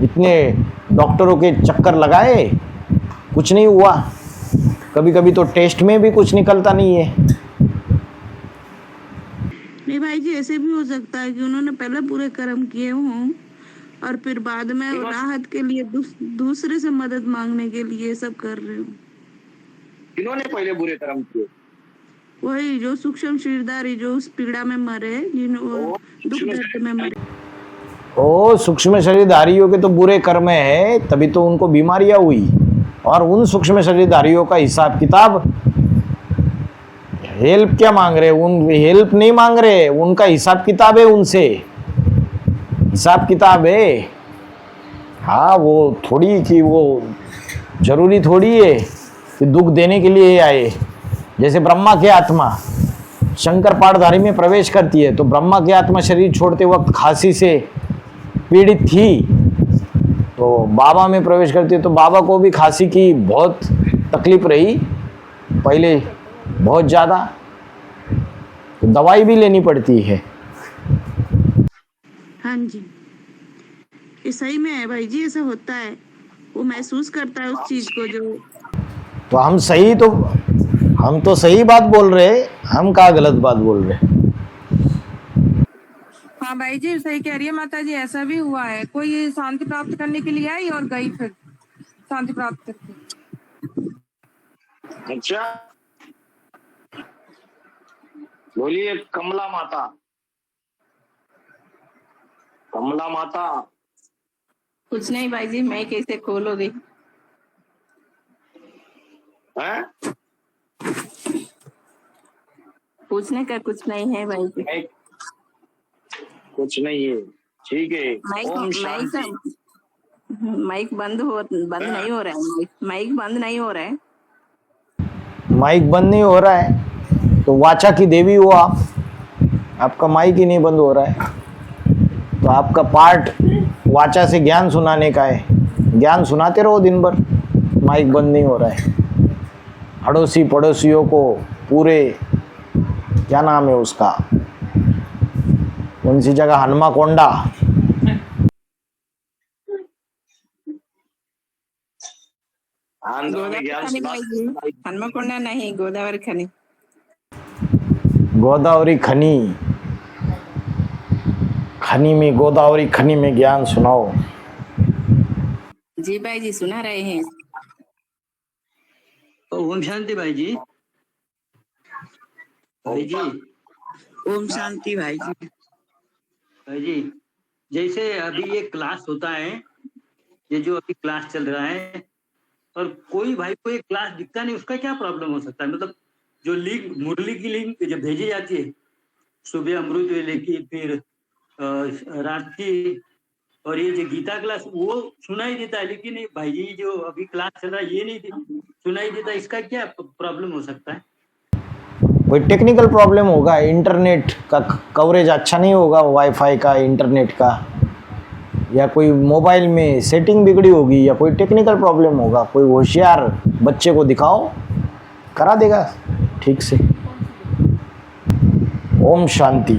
इतने डॉक्टरों के चक्कर लगाए, कुछ नहीं हुआ। कभी कभी तो टेस्ट में भी कुछ निकलता नहीं है। नहीं भाई जी, ऐसे भी हो सकता है कि उन्होंने पहले पूरे कर्म किए हों और फिर बाद में राहत के लिए दूसरे से मदद मांगने के लिए सब कर रहे हो। इन्होंने पहले बुरे कर्म किए, वही जो सूक्ष्म शरीरधारी जो उस पीड़ा में मरे, दुख दर्द में मरे। ओ सूक्ष्म शरीरधारियों के तो बुरे कर्म है, तभी तो उनको बीमारियां हुई। और उन सूक्ष्म शरीरधारियों का हिसाब किताब, हेल्प क्या मांग रहे, उन हेल्प नहीं मांग रहे, उनका हिसाब किताब है, उनसे हिसाब किताब है। हाँ, वो थोड़ी कि वो जरूरी थोड़ी है कि दुख देने के लिए आए। जैसे ब्रह्मा की आत्मा शंकर पाठधारी में प्रवेश करती है, तो ब्रह्मा की आत्मा शरीर छोड़ते वक्त खांसी से पीड़ित थी, तो बाबा में प्रवेश करती है, तो बाबा को भी खांसी की बहुत तकलीफ रही पहले, बहुत ज़्यादा, तो दवाई भी लेनी पड़ती है। हाँ जी, ये सही में है भाई जी, ऐसा होता है। वो महसूस करता है उस चीज को जो। तो हम तो सही बात बोल रहे, हम कहाँ गलत बात बोल रहे। हाँ भाई जी सही कह रही है माता जी, ऐसा भी हुआ है। कोई शांति प्राप्त करने के लिए आई और गई फिर शांति प्राप्त करके। अच्छा, बोलिए कमला माता। कमला माता। कुछ नहीं भाई जी, मैं कैसे खोलोगी? हैं? पूछने का कुछ नहीं है भाई जी। कुछ नहीं है, ठीक है। माइक बंद नहीं हो रहा है। माइक बंद नहीं हो रहा है। माइक बंद नहीं हो रहा है तो वाचा की देवी हो आप, आपका माइक ही नहीं बंद हो रहा है, तो आपका पार्ट वाचा से ज्ञान सुनाने का है। ज्ञान सुनाते रहो दिन भर, माइक बंद नहीं हो रहा है। अड़ोसी पड़ोसियों को पूरे, क्या नाम है उसका, कौन सी जगह, हनुमा कोंडा, हनुमाकोंडा नहीं, गोदावरी खनी। गोदावरी खनी, खनी में, गोदावरी खनी में ज्ञान सुनाओ। जी भाई जी सुना रहे हैं। ओम शांति भाई जी। भाई जी ओम शांति भाई जी। भाई जी, जैसे अभी ये क्लास होता है, ये जो अभी क्लास चल रहा है, और कोई भाई को ये क्लास दिखता नहीं, उसका क्या प्रॉब्लम हो सकता है? मतलब जो लिंक, मुरली की लिंक जब भेजी जाती है, सुबह अमृत वेले की, फिर रात की, और ये जो गीता क्लास, वो सुनाई देता है, लेकिन ये भाई जी जो अभी क्लास चल रहा है ये नहीं सुनाई देता, इसका क्या प्रॉब्लम हो सकता है? कोई टेक्निकल प्रॉब्लम होगा, इंटरनेट का कवरेज अच्छा नहीं होगा, वाईफाई का, इंटरनेट का, या कोई मोबाइल में सेटिंग बिगड़ी होगी, या कोई टेक्निकल प्रॉब्लम होगा। कोई होशियार बच्चे को दिखाओ, करा देगा ठीक से। ओम शांति।